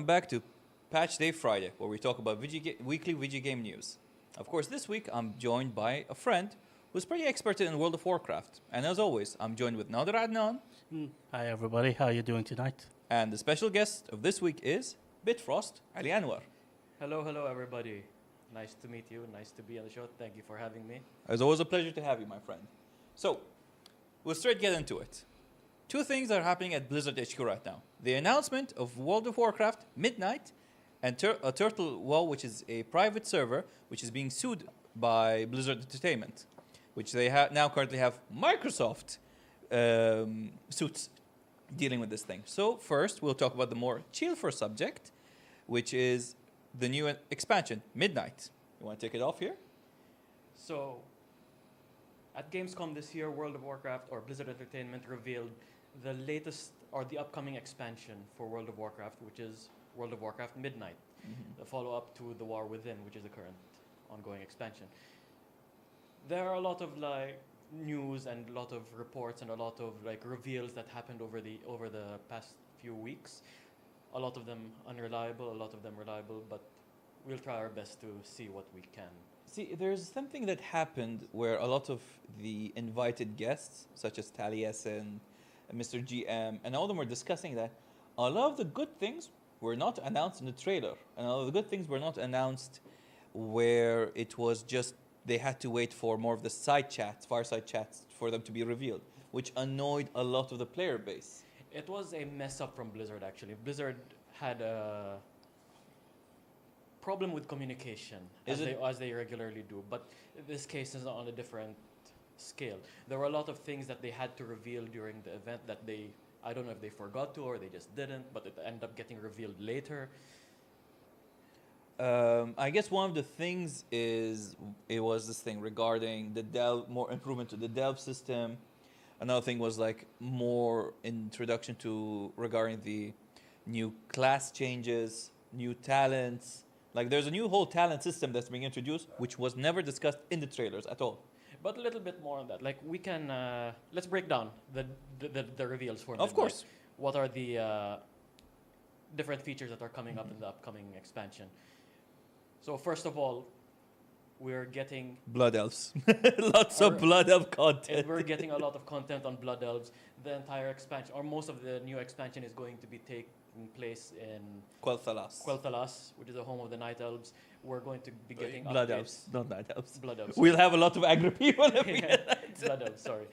back to Patch Day Friday, where we talk about weekly video game news. Of course, this week I'm joined by a friend who's pretty expert in World of Warcraft. And as always, I'm joined with Nader Adnan. Hi everybody, how are you doing tonight? And the special guest of this week is Bitfrost Ali Anwar. Hello everybody. Nice to meet you, nice to be on the show. Thank you for having me. It's always a pleasure to have you, my friend. So, we'll straight get into it. Two things are happening at Blizzard HQ right now. The announcement of World of Warcraft Midnight and a Turtle WoW, which is a private server, which is being sued by Blizzard Entertainment, which they now currently have Microsoft suits dealing with this thing. So first, we'll talk about the more chill for subject, which is the new expansion, Midnight. You want to take it off here? So, at Gamescom this year, World of Warcraft or Blizzard Entertainment revealed the latest or the upcoming expansion for World of Warcraft, which is World of Warcraft Midnight, the follow-up to The War Within, which is the current ongoing expansion. There are a lot of news and a lot of reports and a lot of reveals that happened over the past few weeks. A lot of them unreliable, a lot of them reliable, but we'll try our best to see what we can. See, there's something that happened where a lot of the invited guests, such as Taliesin and Mr. GM, and all of them were discussing that a lot of the good things were not announced in the trailer, and a lot of the good things were not announced where it was just they had to wait for more of the fireside chats for them to be revealed, which annoyed a lot of the player base. It was a mess up from Blizzard, actually. Blizzard had a problem with communication, as they regularly do. But this case is on a different scale. There were a lot of things that they had to reveal during the event that I don't know if they forgot to or they just didn't, but it ended up getting revealed later. I guess one of the things is it was this thing regarding the delve, more improvement to the delve system. Another thing was more introduction to regarding the new class changes, new talents. There's a new whole talent system that's being introduced, which was never discussed in the trailers at all. But a little bit more on that. We can let's break down the reveals for Of course. What are the different features that are coming up in the upcoming expansion? So first of all, we're getting Blood Elves. Lots of Blood Elf content. We're getting a lot of content on Blood Elves. The entire expansion, or most of the new expansion, is going to be taking place in Quel'Thalas, which is the home of the Night Elves. We're going to be getting Blood updates. Elves, not Night Elves. Blood Elves. We'll have a lot of angry people if we get that. Blood Elves, sorry.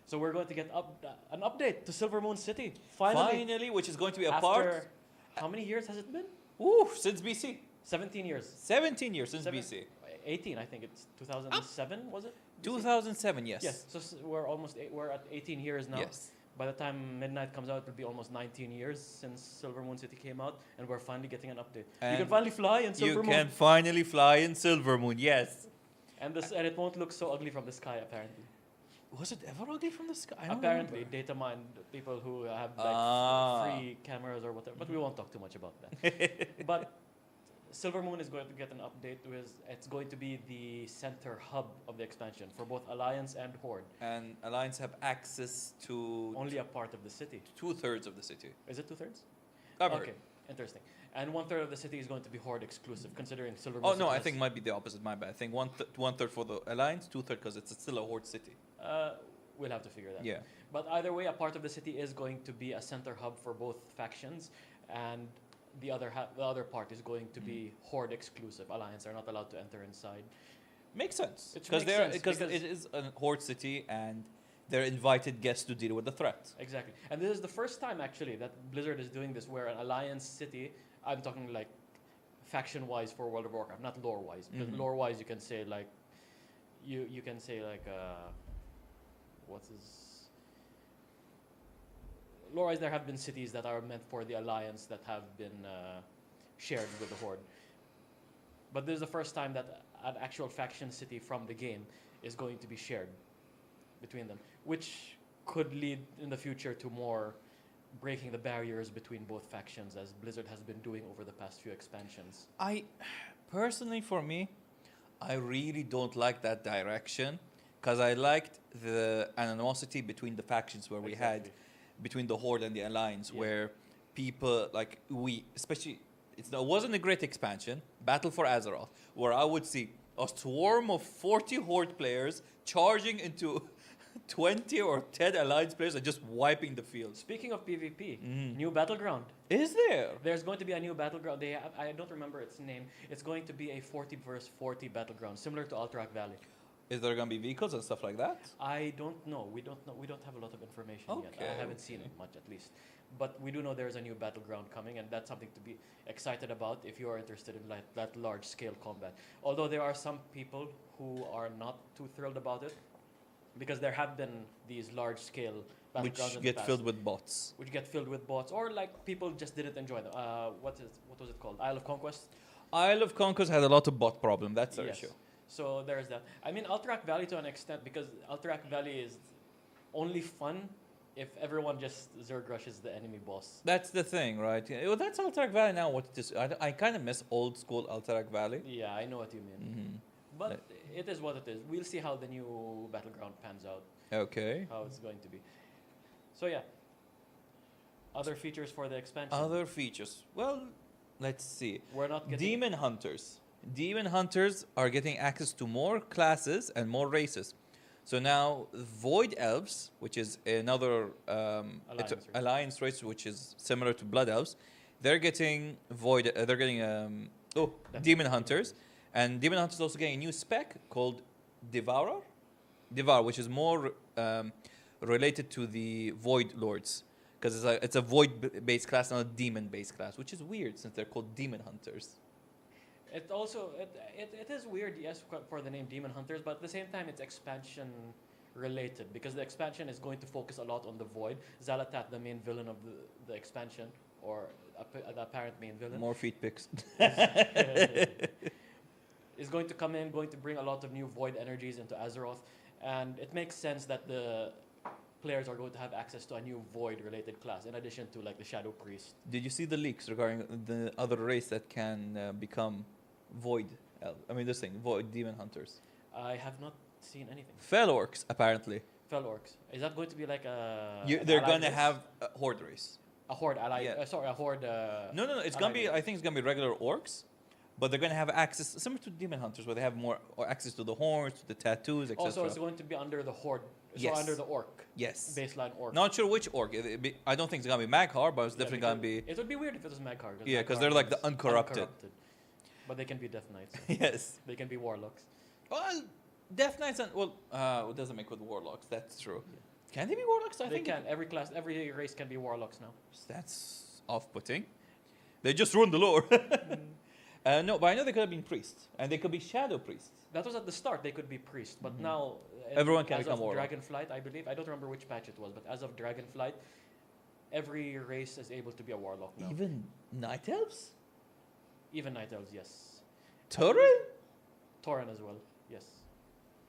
So we're going to get an update to Silver Moon City. Finally, which is going to be a part. How many years has it been? Since BC. 17 years. 17 years since BC. 18, I think it's 2007, was it? 2007, yes. Yes, so we're at 18 years now. Yes. By the time Midnight comes out, it'll be almost 19 years since Silver Moon City came out, and we're finally getting an update. And you can finally fly in Silver Moon. You can finally fly in Silver Moon, yes. And it won't look so ugly from the sky, apparently. Was it ever ugly from the sky? Apparently, data mined people who have free cameras or whatever, but we won't talk too much about that. But Silver Moon is going to get an update. It's going to be the center hub of the expansion for both Alliance and Horde. And Alliance have access to only a part of the city. 2/3 of the city. Is it 2/3? Okay, interesting. And 1/3 of the city is going to be Horde exclusive, considering Silver Moon. Oh no, I think it might be the opposite. My bad. I think one third for the Alliance, 2/3 because it's still a Horde city. We'll have to figure that. Yeah. But either way, a part of the city is going to be a center hub for both factions, and the other part is going to be Horde exclusive. Alliance are not allowed to enter inside. Makes sense. Because it is a Horde city and they're invited guests to deal with the threat. Exactly. And this is the first time actually that Blizzard is doing this, where an Alliance city, I'm talking faction-wise for World of Warcraft, not lore-wise. Because lore-wise you can say you can say what's his... Lore-wise, there have been cities that are meant for the Alliance that have been shared with the Horde. But this is the first time that an actual faction city from the game is going to be shared between them, which could lead in the future to more breaking the barriers between both factions, as Blizzard has been doing over the past few expansions. Personally, for me, I really don't like that direction, because I liked the animosity between the factions where we had between the Horde and the Alliance, where people, especially it wasn't a great expansion, Battle for Azeroth, where I would see a swarm of 40 Horde players charging into 20 or 10 Alliance players and just wiping the field. Speaking of PvP, new battleground. Is there? There's going to be a new battleground. I don't remember its name. It's going to be a 40 versus 40 battleground, similar to Alterac Valley. Is there going to be vehicles and stuff like that? I don't know. We don't know. We don't have a lot of information yet. I haven't seen it much, at least. But we do know there's a new battleground coming, and that's something to be excited about if you are interested in that large-scale combat. Although there are some people who are not too thrilled about it, because there have been these large-scale battlegrounds which get filled with bots. Which get filled with bots, or like people just didn't enjoy them. What was it called? Isle of Conquest? Isle of Conquest had a lot of bot problem. That's the Yes. issue. So there's that. I mean, Alterac Valley to an extent, because Alterac Valley is only fun if everyone just Zerg rushes the enemy boss. That's the thing, right? Yeah, well, that's Alterac Valley now. What it is, I kind of miss old school Alterac Valley. Yeah, I know what you mean. But it is what it is. We'll see how the new battleground pans out, Okay. how it's going to be. So yeah, other features for the expansion. Other features. Well, let's see. We're not getting Demon Hunters. Demon Hunters are getting access to more classes and more races. So now Void Elves, which is another alliance race, which is similar to Blood Elves, they're getting Demon Hunters, and Demon Hunters also getting a new spec called Devourer, which is more related to the Void Lords, because it's a Void-based class, not a Demon-based class, which is weird since they're called Demon Hunters. It also it is weird, yes, for the name Demon Hunters, but at the same time it's expansion related, because the expansion is going to focus a lot on the Void. Xal'atath, the main villain of the expansion, or the apparent main villain, More feet picks. is going to come in, going to bring a lot of new Void energies into Azeroth, and it makes sense that the players are going to have access to a new Void-related class, in addition to like the Shadow Priest. Did you see the leaks regarding the other race that can become Void? Void Demon Hunters. I have not seen anything. Fel Orcs, apparently. Fel Orcs. Is that going to be like a? They're allied going to race? have a Horde race. A Horde ally. Yeah. A Horde. No. It's going to be, I think it's going to be regular Orcs, but they're going to have access, similar to Demon Hunters, where they have more access to the horns, to the tattoos, etc. Also, it's going to be under the Horde. Yes. So under the Orc. Yes. Baseline Orc. Not sure which Orc. I don't think it's going to be Maghar, but it's Yeah, definitely going to be... It would be weird if it was Maghar. Yeah, because Maghar they're like is the uncorrupted. But they can be Death Knights. Yes. They can be Warlocks. Well, Death Knights and... Well, it doesn't make with Warlocks. That's true. Can they be Warlocks? I They think can. Every class, every race can be Warlocks now. That's off-putting. They just ruined the lore. No, but I know they could have been priests, and they could be shadow priests. That was at the start. They could be priests, but now Everyone can as become of Warlock. Dragonflight, I believe. I don't remember which patch it was, but as of Dragonflight, every race is able to be a Warlock now. Even Night Elves? Even Night Elves, yes. Tauren? Tauren as well, yes.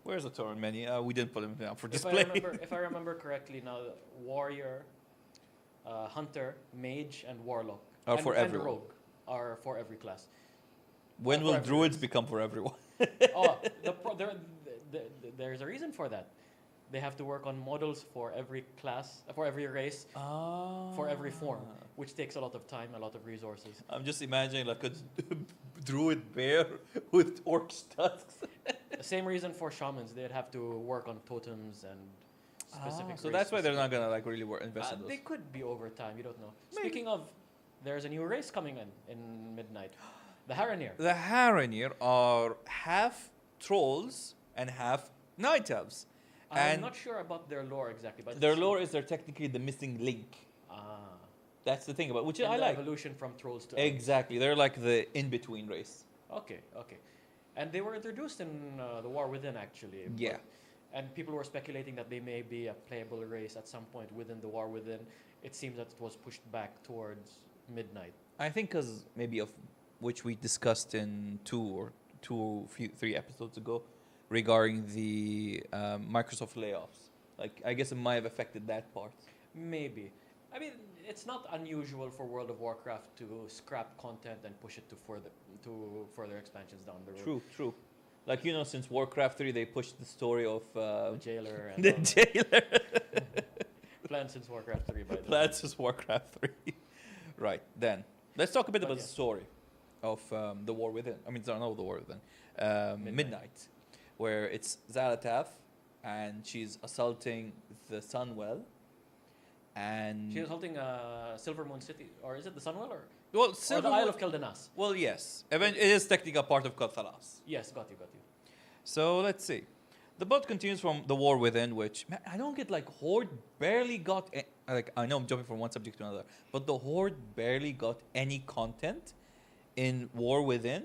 Where's the Tauren many? We didn't put them down for If display. if I remember correctly, now Warrior, Hunter, Mage, and Warlock Are for and everyone. Rogue are for every class. When for will every Druids race. become for everyone? Oh, there's a reason for that. They have to work on models for every class, for every race, for every form, which takes a lot of time, a lot of resources. I'm just imagining like a Druid bear with orc tusks. Same reason for shamans. They'd have to work on totems and specific. So that's why they're not gonna like really invest in those. They could be over time. You don't know. Maybe. Speaking of, there's a new race coming in Midnight. The Harrenir. The Harrenir are half trolls and half night elves. I'm And not sure about their lore exactly, but their lore is they're technically the missing link. That's the thing about which and I the like. evolution from trolls to elves. Exactly, they're like the in-between race. Okay. And they were introduced in the War Within, actually. Yeah. And people were speculating that they may be a playable race at some point within the War Within. It seems that it was pushed back towards Midnight. I think because maybe of which we discussed in three episodes ago regarding the Microsoft layoffs. Like, I guess it might have affected that part. Maybe. I mean, it's not unusual for World of Warcraft to scrap content and push it to further expansions down the road. True. Like, since Warcraft 3, they pushed the story of The Jailer and the all that. jailer. Planned since Warcraft 3, by the way. Plants is Warcraft 3. Right, then. Let's talk a bit But about yeah. the story. of the War Within. I mean, it's not the War Within. Midnight, where it's Xalatath, and she's assaulting the Sunwell, and She's holding Silver Moon City, or is it the Sunwell, or well, or the Silver Isle Moon- of Keldanas? well, yes, it is technically a part of Kothalas. Yes, got you. So let's see. The boat continues from the War Within, which man, I don't get like Horde barely got like I know I'm jumping from one subject to another, but the Horde barely got any content in War Within,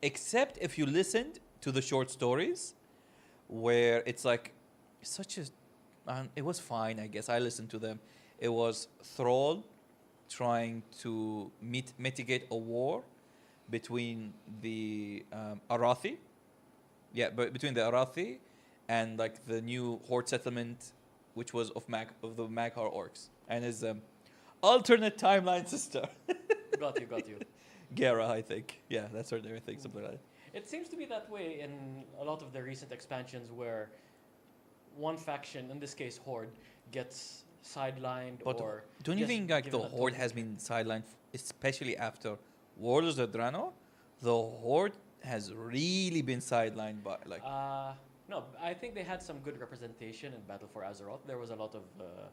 except if you listened to the short stories, where it's like such a. It was fine, I guess. I listened to them. It was Thrall trying to mitigate a war between the Arathi. Yeah, but between the Arathi and like the new Horde settlement, which was of the Maghar orcs, and his alternate timeline sister, Got you. Gera, I think. Yeah, that's her name. I think something like that. It seems to be that way in a lot of the recent expansions where one faction, in this case Horde, gets sidelined But or don't you just think like the given a Horde total- has been sidelined, especially after Warlords of Drano? The Horde has really been sidelined by like. No, I think they had some good representation in Battle for Azeroth. There was a lot of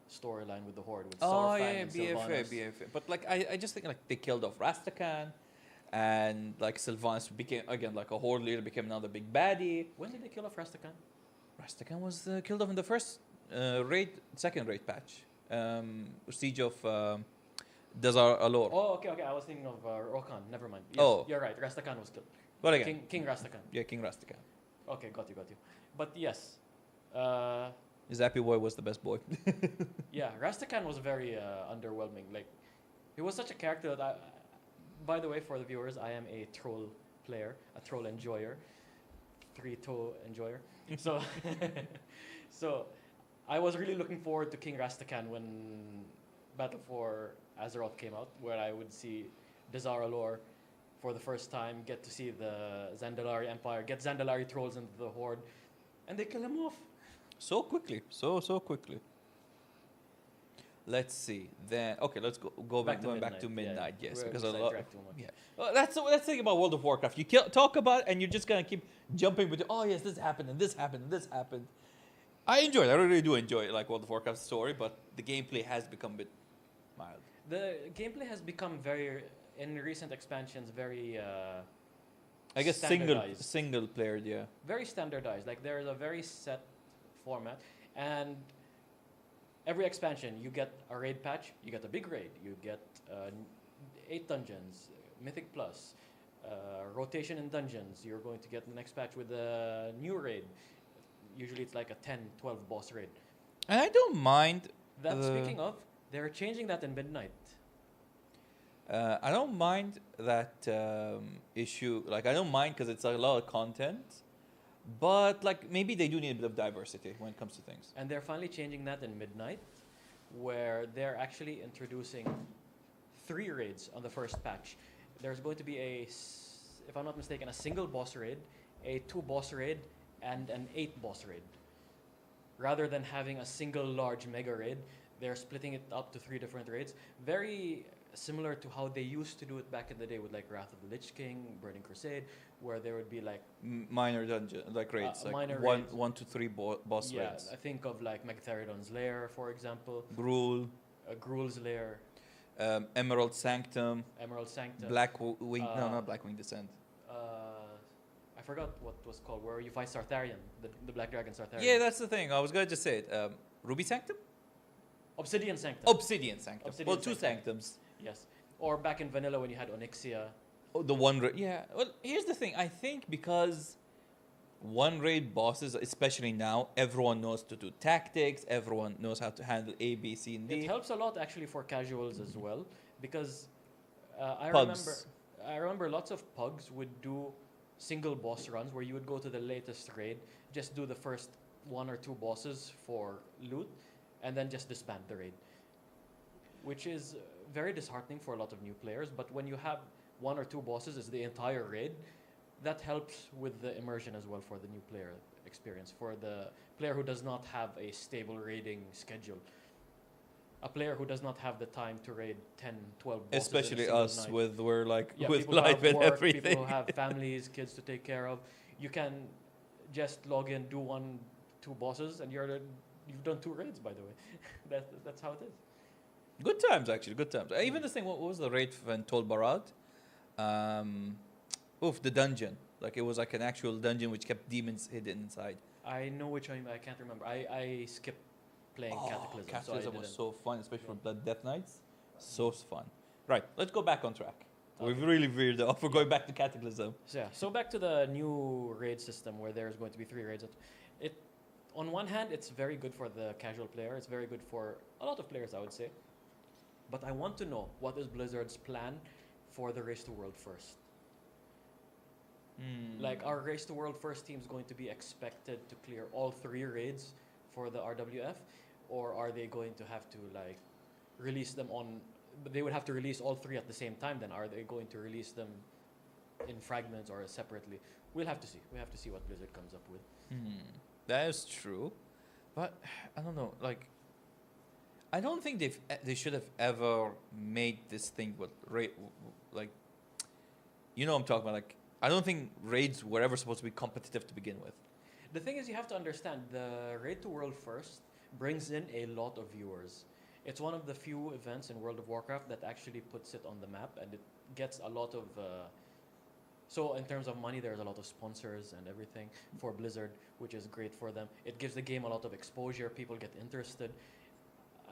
storyline with the Horde, with Oh Saurfang yeah, and BFA, Sylvanas. BFA. But like I just think like they killed off Rastakhan, and like Sylvanas became again like a Horde leader, became another big baddie. When did they kill off Rastakhan? Rastakhan was killed off in the first second raid patch, siege of Dazar Alor. Oh, okay. I was thinking of Rokan. Never mind. Yes, Oh. you're right. Rastakhan was killed. But again, King Rastakhan. yeah, King Rastakhan. Okay, got you. But yes, Zappy Boy was the best boy. yeah, Rastakhan was very underwhelming. Like, he was such a character that by the way, for the viewers, I am a troll player, a troll enjoyer, three-toe enjoyer. So, so I was really looking forward to King Rastakhan when Battle for Azeroth came out, where I would see Dazar Alor for the first time, get to see the Zandalari Empire, get Zandalari trolls into the Horde, and they kill him off. So quickly, so quickly. Let's see. Then okay, let's go back to midnight. Yeah, Yes, we're because a lot. sidetracked too much. Yeah, well, that's the thing about World of Warcraft. You talk about and you're just gonna keep jumping between. Oh yes, this happened and this happened and this happened. I enjoy it. I really do enjoy it, like World of Warcraft's story, but the gameplay has become a bit mild. The gameplay has become very, in recent expansions, very. I guess standardized. single player. Yeah. Very standardized. Like there's a very set format, and every expansion you get a raid patch, you get a big raid, you get 8 dungeons, Mythic Plus, rotation in dungeons. You're going to get the next patch with a new raid. Usually it's like a 10, 12 boss raid. And I don't mind. That speaking of, they're changing that in Midnight. I don't mind that issue. Like I don't mind because it's a lot of content, but like maybe they do need a bit of diversity when it comes to things. And they're finally changing that in Midnight, where they're actually introducing 3 raids on the first patch. There's going to be if I'm not mistaken, a single boss raid, a 2 boss raid, and an 8 boss raid. Rather than having a single large mega raid, they're splitting it up to 3 different raids. Very similar to how they used to do it back in the day with like Wrath of the Lich King, Burning Crusade, where there would be like Minor dungeon, like raids, like minor one, raids. 1 to 3 boss yeah, raids. I think of like Megatheridon's Lair, for example, Gruul, Gruul's Lair, Emerald Sanctum, Emerald Sanctum. Wing. No, not Blackwing Descent. I forgot what it was called, where you fight Sartharion, the Black Dragon Sartharion. Yeah, that's the thing. I was gonna just say it. Ruby Sanctum, Obsidian Sanctum. Obsidian Sanctum. Obsidian Well, 2 Sanctum. sanctums. Yes. Or back in vanilla when you had Onyxia. Oh, the one raid. Yeah. Well, here's the thing. I think because one raid bosses, especially now, everyone knows to do tactics. Everyone knows how to handle A, B, C, and D. It helps a lot actually for casuals as well, because Pugs. I remember lots of pugs would do single boss runs where you would go to the latest raid, just do the first 1 or 2 bosses for loot, and then just disband the raid, which is very disheartening for a lot of new players. But when you have 1 or 2 bosses as the entire raid, that helps with the immersion as well for the new player experience, for the player who does not have a stable raiding schedule. a player who does not have the time to raid 10, 12 bosses in a Especially single us night. with we're like Yeah, with people who life have and work, everything. people who have families, kids to take care of. You can just log in, do 1, 2 bosses, and you've done 2 raids. By the way, that's how it is. Good times, actually. Good times. Even this thing. What was the raid when Tol Barad? The dungeon. Like it was like an actual dungeon which kept demons hidden inside. I know which one. I can't remember. I skipped playing Cataclysm. Cataclysm so I was didn't. so fun, especially for Blood Death Nights. So fun. Right, let's go back on track. We've Okay. really veered off. We're going back to Cataclysm. So back to the new raid system where there's going to be 3 raids. It, on one hand, it's very good for the casual player. It's very good for a lot of players, I would say. But I want to know, what is Blizzard's plan for the Race to World First? Like, our Race to World First team is going to be expected to clear all 3 raids for the RWF, or are they going to have to like release them on? They would have to release all 3 at the same time. Then are they going to release them in fragments or separately? We'll have to see. We have to see what Blizzard comes up with. That is true, but I don't know. Like, I don't think they should have ever made this thing with like, you know what I'm talking about. Like, I don't think raids were ever supposed to be competitive to begin with. The thing is, you have to understand, the Raid to World First brings in a lot of viewers. It's one of the few events in World of Warcraft that actually puts it on the map, and it gets a lot of... so in terms of money, there's a lot of sponsors and everything for Blizzard, which is great for them. It gives the game a lot of exposure. People get interested.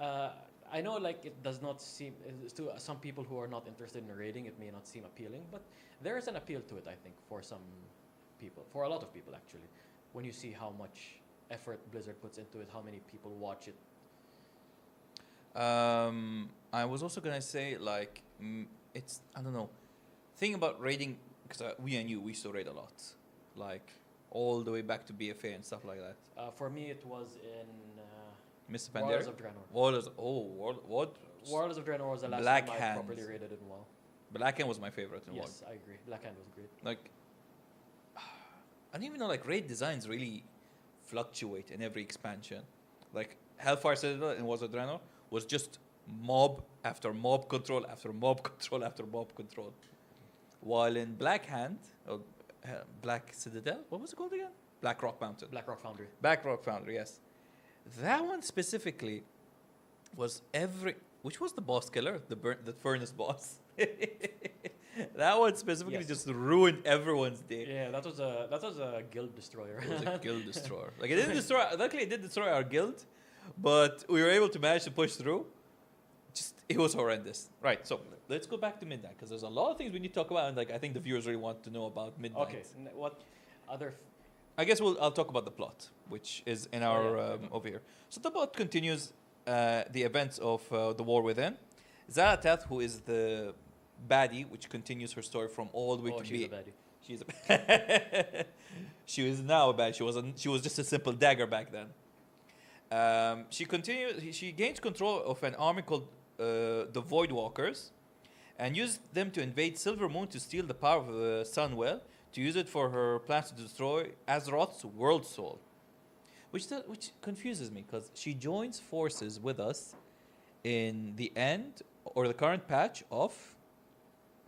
I know, like, it does not seem... To some people who are not interested in raiding, it may not seem appealing, but there is an appeal to it, I think, for some people. For a lot of people, actually. When you see how much effort Blizzard puts into it, how many people watch it. I was also gonna say, like, it's, I don't know, thing about raiding, because we used to raid a lot, like all the way back to BFA and stuff like that. For me, it was in Mr. Warlords Pandera. of Draenor. What? Warlords of Draenor was the last Black time I Hand. properly raided in WoW. Black Hand was my favorite in WoW. Yes, I agree. Black Hand was great. Like, I don't even know, like, raid designs really fluctuate in every expansion. Like, Hellfire Citadel in Warlords of Draenor was just mob after mob control after mob control after mob control. While in Black Hand, or Black Citadel, what was it called again? Black Rock Mountain. Black Rock Foundry. Black Rock Foundry, yes. That one specifically was which was the boss killer? The furnace boss. That one specifically Yes. just ruined everyone's day. Yeah, that was a guild destroyer. It was a guild destroyer. Like, it didn't destroy. Luckily, it did destroy our guild, but we were able to manage to push through. Just, it was horrendous. Right. So let's go back to Midnight, because there's a lot of things we need to talk about, and like I think the viewers really want to know about Midnight. Okay, what other... I guess I'll talk about the plot, which is in our yeah. over here. So the plot continues the events of the War Within. Zalatath, who is the baddie, which continues her story from all the way to she's be. a baddie. She's a she is now a bad. She was just a simple dagger back then. She gains control of an army called the Void Walkers, and used them to invade Silver Moon to steal the power of the Sunwell, to use it for her plans to destroy Azeroth's World Soul. Which confuses me, because she joins forces with us in the end, or the current patch of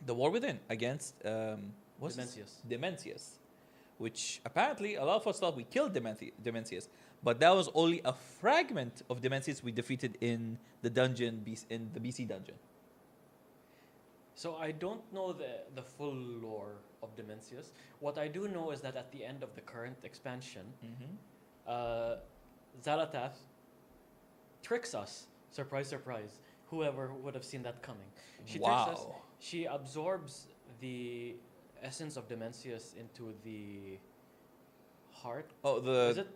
the War Within against Demencius, which apparently a lot of us thought we killed Demencius, but that was only a fragment of Demencius we defeated in the dungeon, in the BC dungeon. So I don't know the full lore of Demencius. What I do know is that at the end of the current expansion, Zalatath tricks us. Surprise, surprise. Whoever would have seen that coming. She tricks us. She absorbs the essence of Demencius into the heart. Oh, Is it?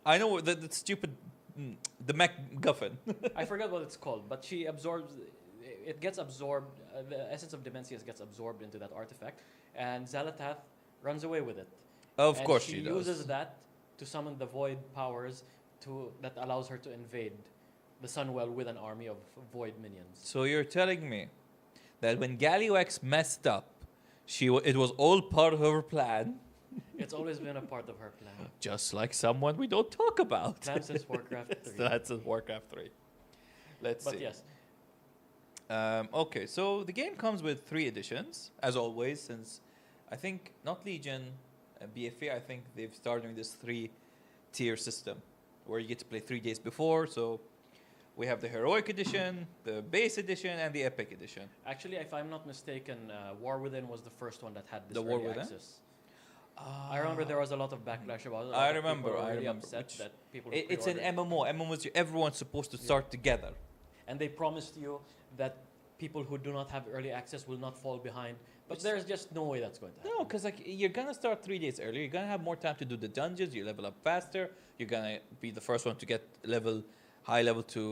I know the stupid, the MacGuffin. I forgot what it's called, but she absorbs. It gets absorbed. The essence of Demencius gets absorbed into that artifact, and Zalatath runs away with it. Of And course she she does. uses that to summon the void powers that allows her to invade the Sunwell with an army of void minions. So you're telling me that when Galliwax messed up, it was all part of her plan, It's always been a part of her plan. just like someone we don't talk about. Plan since Warcraft 3. That's in Warcraft 3. Let's But see. yes, Okay, so the game comes with 3 editions, as always, since I think not Legion, BFA, I think they've started doing this 3-tier system where you get to play 3 days before. So we have the Heroic Edition, the Base Edition, and the Epic Edition. actually, if I'm not mistaken, War Within was the first one that had this The War early Within? access. I remember there was a lot of backlash about it. A lot I of people remember, were I really remember, upset which- that people who It's an pre-ordered- MMO. MMOs, everyone's supposed to start together. and they promised you that people who do not have early access will not fall behind. But Which- there's just no way that's going to happen. No, because like you're gonna start 3 days earlier. You're gonna have more time to do the dungeons. You level up faster. You're gonna be the first one to get high level to.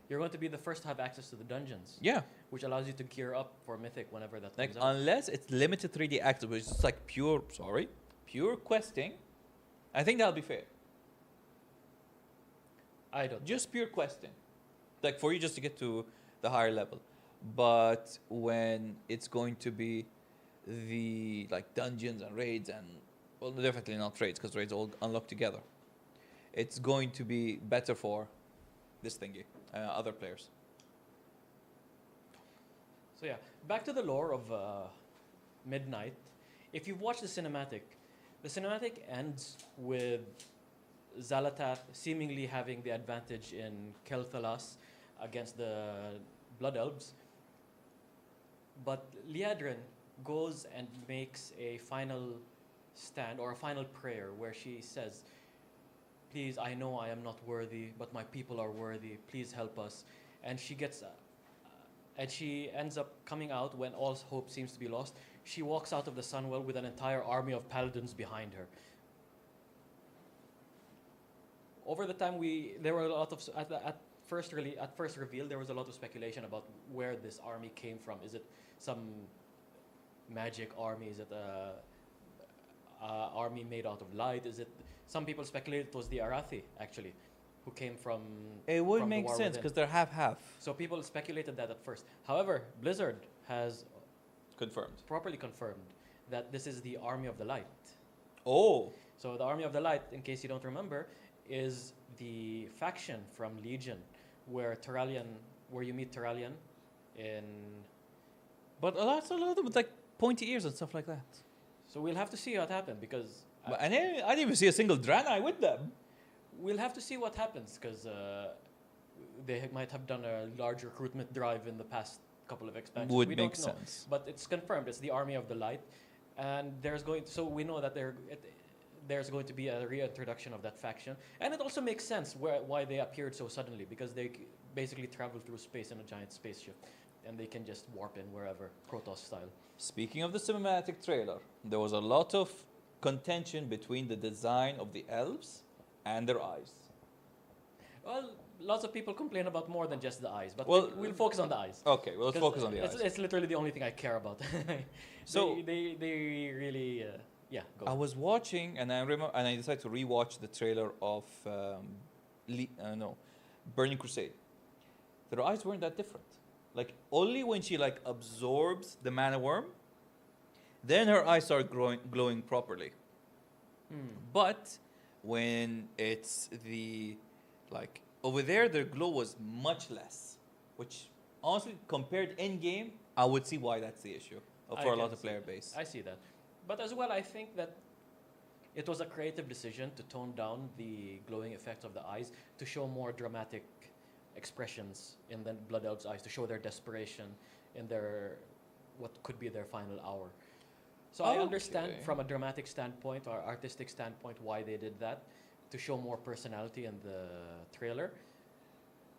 You're going to be the first to have access to the dungeons, Yeah, which allows you to gear up for Mythic whenever that like comes out. unless it's limited 3D access, which is like pure questing. I think that'll be fair. I don't. Just pure questing, like for you just to get to the higher level. But when it's going to be the like dungeons and raids and well, definitely not raids because raids all unlock together. It's going to be better for this thingy, other players. So yeah, back to the lore of Midnight. If you've watched the cinematic ends with Xal'atath seemingly having the advantage in Kel'Thalas against the Blood Elves. But Liadrin goes and makes a final stand or a final prayer where she says, "Please, I know I am not worthy, but my people are worthy. Please help us." And she gets, and she ends up coming out when all hope seems to be lost. She walks out of the Sunwell with an entire army of paladins behind her. Over the time, there were a lot of at first reveal, there was a lot of speculation about where this army came from. Is it some magic army? Is it a army made out of light? Is it? Some people speculated it was the Arathi actually, who came from. It would from the make War sense Within. because they're half So people speculated that at first. However, Blizzard has confirmed. properly confirmed that this is the Army of the Light. Oh, So the Army of the Light, in case you don't remember, is the faction from Legion, where you meet Terralion in. but a lot of them with like pointy ears and stuff like that. So we'll have to see what happens because But I didn't even see a single Draenei with them. we'll have to see what happens because they might have done a large recruitment drive in the past couple of expansions. Would we make don't know. sense. But it's confirmed. It's the Army of the Light, and so we know that there's going to be a reintroduction of that faction, and it also makes sense why they appeared so suddenly because they basically travel through space in a giant spaceship, and they can just warp in wherever, Protoss style. Speaking of the cinematic trailer, there was a lot of contention between the design of the elves and their eyes. Well, lots of people complain about more than just the eyes, but Well, we'll focus on the eyes. Okay, well, let's 'Cause focus on the eyes. It's literally the only thing I care about. So- they really go. I was watching, and I remember, and I decided to rewatch the trailer of Burning Crusade. Their eyes weren't that different. Like only when she like absorbs the mana worm, then her eyes start glowing properly. But when it's the like over there, their glow was much less. Which honestly, compared in game, I would see why that's the issue I for a can lot of see player that. base. I see that. But as well, I think that it was a creative decision to tone down the glowing effects of the eyes to show more dramatic expressions in the Blood Elves' eyes, to show their desperation in what could be their final hour. So I understand Okay. from a dramatic standpoint or artistic standpoint why they did that, to show more personality in the trailer.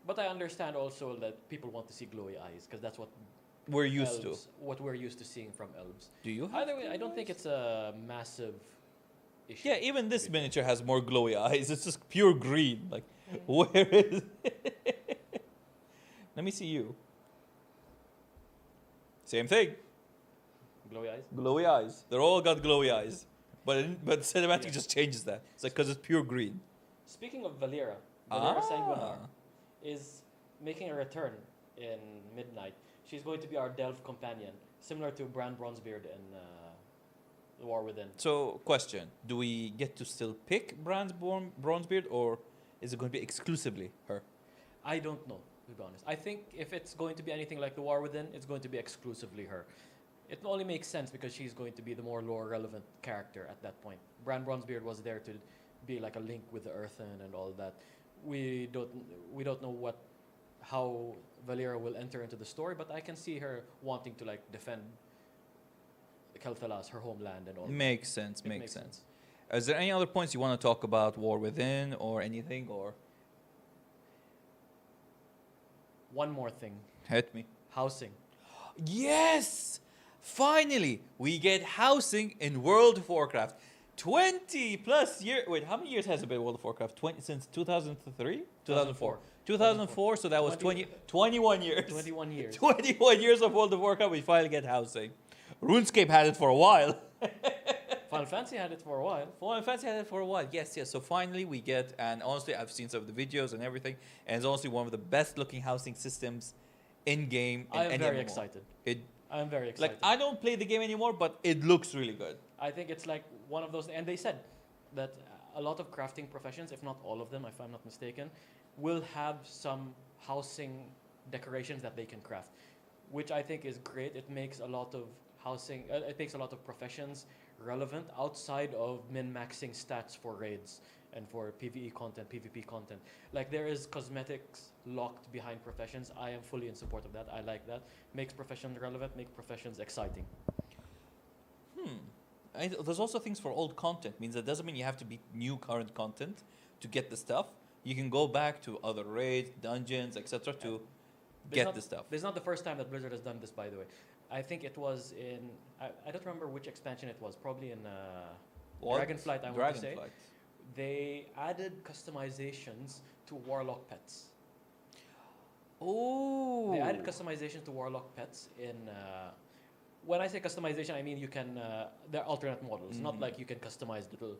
But I understand also that people want to see glowy eyes because that's what We're used what we're used to seeing from elves. to. Do you? Have Either way, I glowy don't think eyes? it's a massive issue. Yeah, even this miniature has more glowy eyes. It's just pure green. Like, where is Let me see you. Same thing. Glowy eyes. Glowy eyes. They're all got glowy eyes. But cinematic Yeah. just changes that. It's like because it's pure green. Speaking of Valera Sanguinar is making a return in Midnight. She's going to be our Delve companion, similar to Bran Bronzebeard in The War Within. So, question: do we get to still pick Bronzebeard, or is it going to be exclusively her? I don't know. To be honest, I think if it's going to be anything like The War Within, it's going to be exclusively her. It only makes sense because she's going to be the more lore relevant character at that point. Bran Bronzebeard was there to be like a link with the Earthen and all that. We don't know how Valera will enter into the story, but I can see her wanting to like defend Kel'Thalas, her homeland, and all. Makes sense. It Makes sense. Is there any other points you want to talk about War Within or anything, or One more thing: hit me? housing. Yes! Finally, we get housing in World of Warcraft. 20 plus years. Wait, how many years has it been World of Warcraft? 20 since 2003? 2004. 2004, so that was 21 years. 21 years. 21 years of World of Warcraft, we finally get housing. RuneScape had it for a while. Final Fantasy had it for a while. Final Fantasy had it for a while. Yes. So finally we get, and honestly, I've seen some of the videos and everything, and it's honestly one of the best looking housing systems in game. I am very excited. I am very excited. Like, I don't play the game anymore, but it looks really good. I think it's like one of those, and they said that a lot of crafting professions, if not all of them, if I'm not mistaken, will have some housing decorations that they can craft, which I think is great. It makes a lot of it makes a lot of professions relevant outside of min-maxing stats for raids and for PvE content, PvP content. Like, there is cosmetics locked behind professions. I am fully in support of that. I like that. Makes professions relevant, makes professions exciting. There's also things for old content. Means that doesn't mean you have to be new current content to get the stuff. You can go back to other raids, dungeons, etc. to get the stuff. This is not the first time that Blizzard has done this, by the way. I think it was in, I don't remember which expansion it was, probably in Dragonflight, I want to say. They added customizations to Warlock pets. Oh. They added customizations to Warlock pets in, when I say customization, I mean you can, they're alternate models, not like you can customize little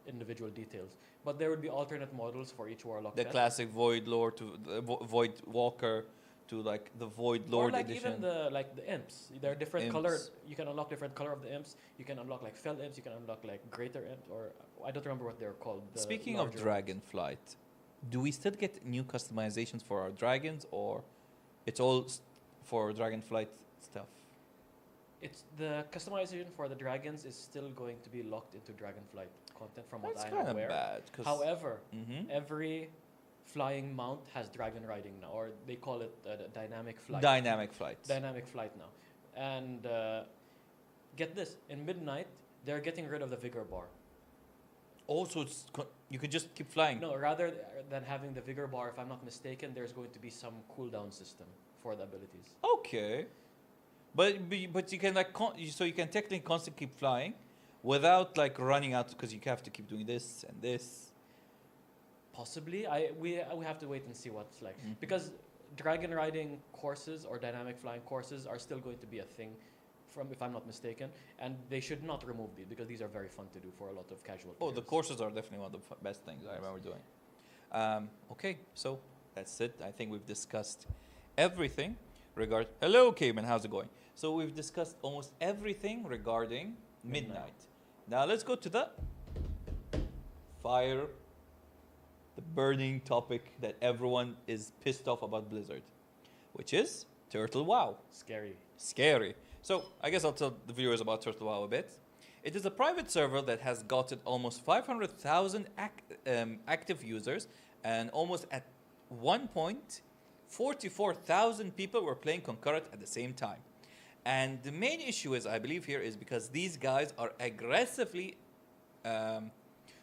individual details, but there would be alternate models for each Warlock pet. The classic Void Lord to the Void Walker to like the Void Lord or like edition. even the imps. There are different color. You can unlock different color of the imps. You can unlock like fell imps. You can unlock like greater imps, or I don't remember what they're called. Speaking of Dragonflight, do we still get new customizations for our dragons, or it's all for Dragonflight stuff? It's the customization for the dragons is still going to be locked into Dragonflight content from what That's I'm aware. bad. However, every flying mount has dragon riding now, or they call it dynamic flight. Dynamic flight. Dynamic flight now. And get this, in Midnight, they're getting rid of the vigor bar. Also, you could just keep flying. No, rather than having the vigor bar, if I'm not mistaken, there's going to be some cooldown system for the abilities. Okay. But you can like so you can technically constantly keep flying without like running out, because you have to keep doing this and this. Possibly, we have to wait and see what's like, because dragon riding courses or dynamic flying courses are still going to be a thing, from if I'm not mistaken, and they should not remove these because these are very fun to do for a lot of casual players. Oh, the courses are definitely one of the best things I remember doing. Okay, so that's it. I think we've discussed everything regarding. Hello, Cayman. How's it going? So we've discussed almost everything regarding Midnight. Now let's go to the fire. The burning topic that everyone is pissed off about Blizzard, which is Turtle WoW. Scary. So I guess I'll tell the viewers about Turtle WoW a bit. It is a private server that has gotten almost 500,000 active users, and almost at one point, 44,000 people were playing concurrent at the same time. And the main issue is, I believe here, is because these guys are aggressively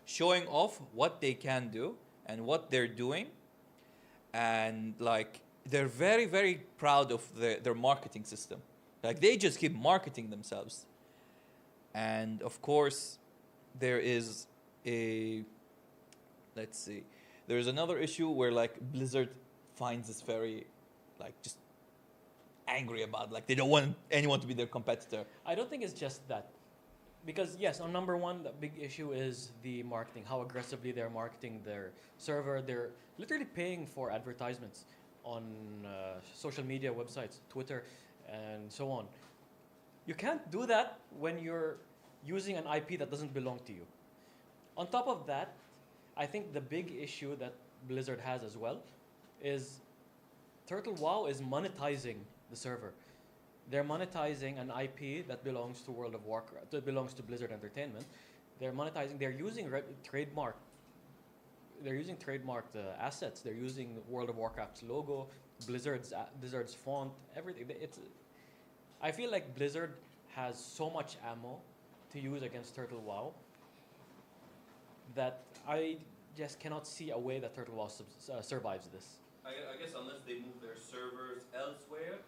showing off what they can do and what they're doing, and like they're very, very proud of their marketing system. Like, they just keep marketing themselves. And of course, there is there's another issue where like Blizzard finds this very like just angry about, like they don't want anyone to be their competitor. I don't think it's just that. Because yes, on number one, the big issue is the marketing, how aggressively they're marketing their server. They're literally paying for advertisements on social media websites, Twitter, and so on. You can't do that when you're using an IP that doesn't belong to you. On top of that, I think the big issue that Blizzard has as well is Turtle WoW is monetizing the server. They're monetizing an IP that belongs to World of Warcraft, that belongs to Blizzard Entertainment. They're monetizing. They're using trademark. They're using trademarked assets. They're using World of Warcraft's logo, Blizzard's font, everything. I feel like Blizzard has so much ammo to use against Turtle WoW that I just cannot see a way that Turtle WoW survives this. I guess unless they move their servers elsewhere.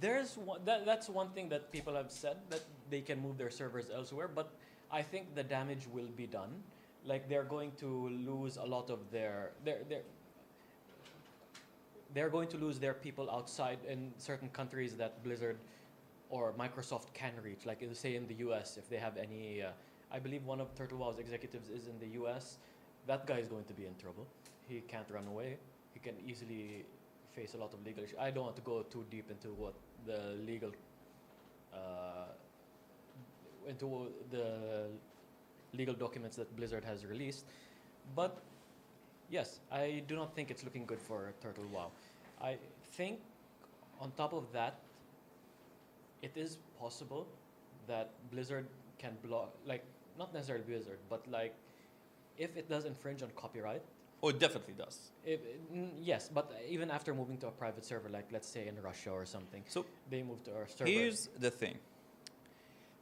That's one thing that people have said, that they can move their servers elsewhere, but I think the damage will be done. Like they're going to lose a lot of they're going to lose their people outside in certain countries that Blizzard or Microsoft can reach. Like say in the US, if they have any, I believe one of Turtle WoW's executives is in the US. That guy is going to be in trouble. He can't run away. He can easily face a lot of legal issues. I don't want to go too deep into what the legal documents that Blizzard has released, but yes, I do not think it's looking good for Turtle WoW. I think on top of that, it is possible that Blizzard can block, like not necessarily Blizzard, but like if it does infringe on copyright. Oh, it definitely does. Yes, but even after moving to a private server, like let's say in Russia or something, So they move to our server. here's the thing.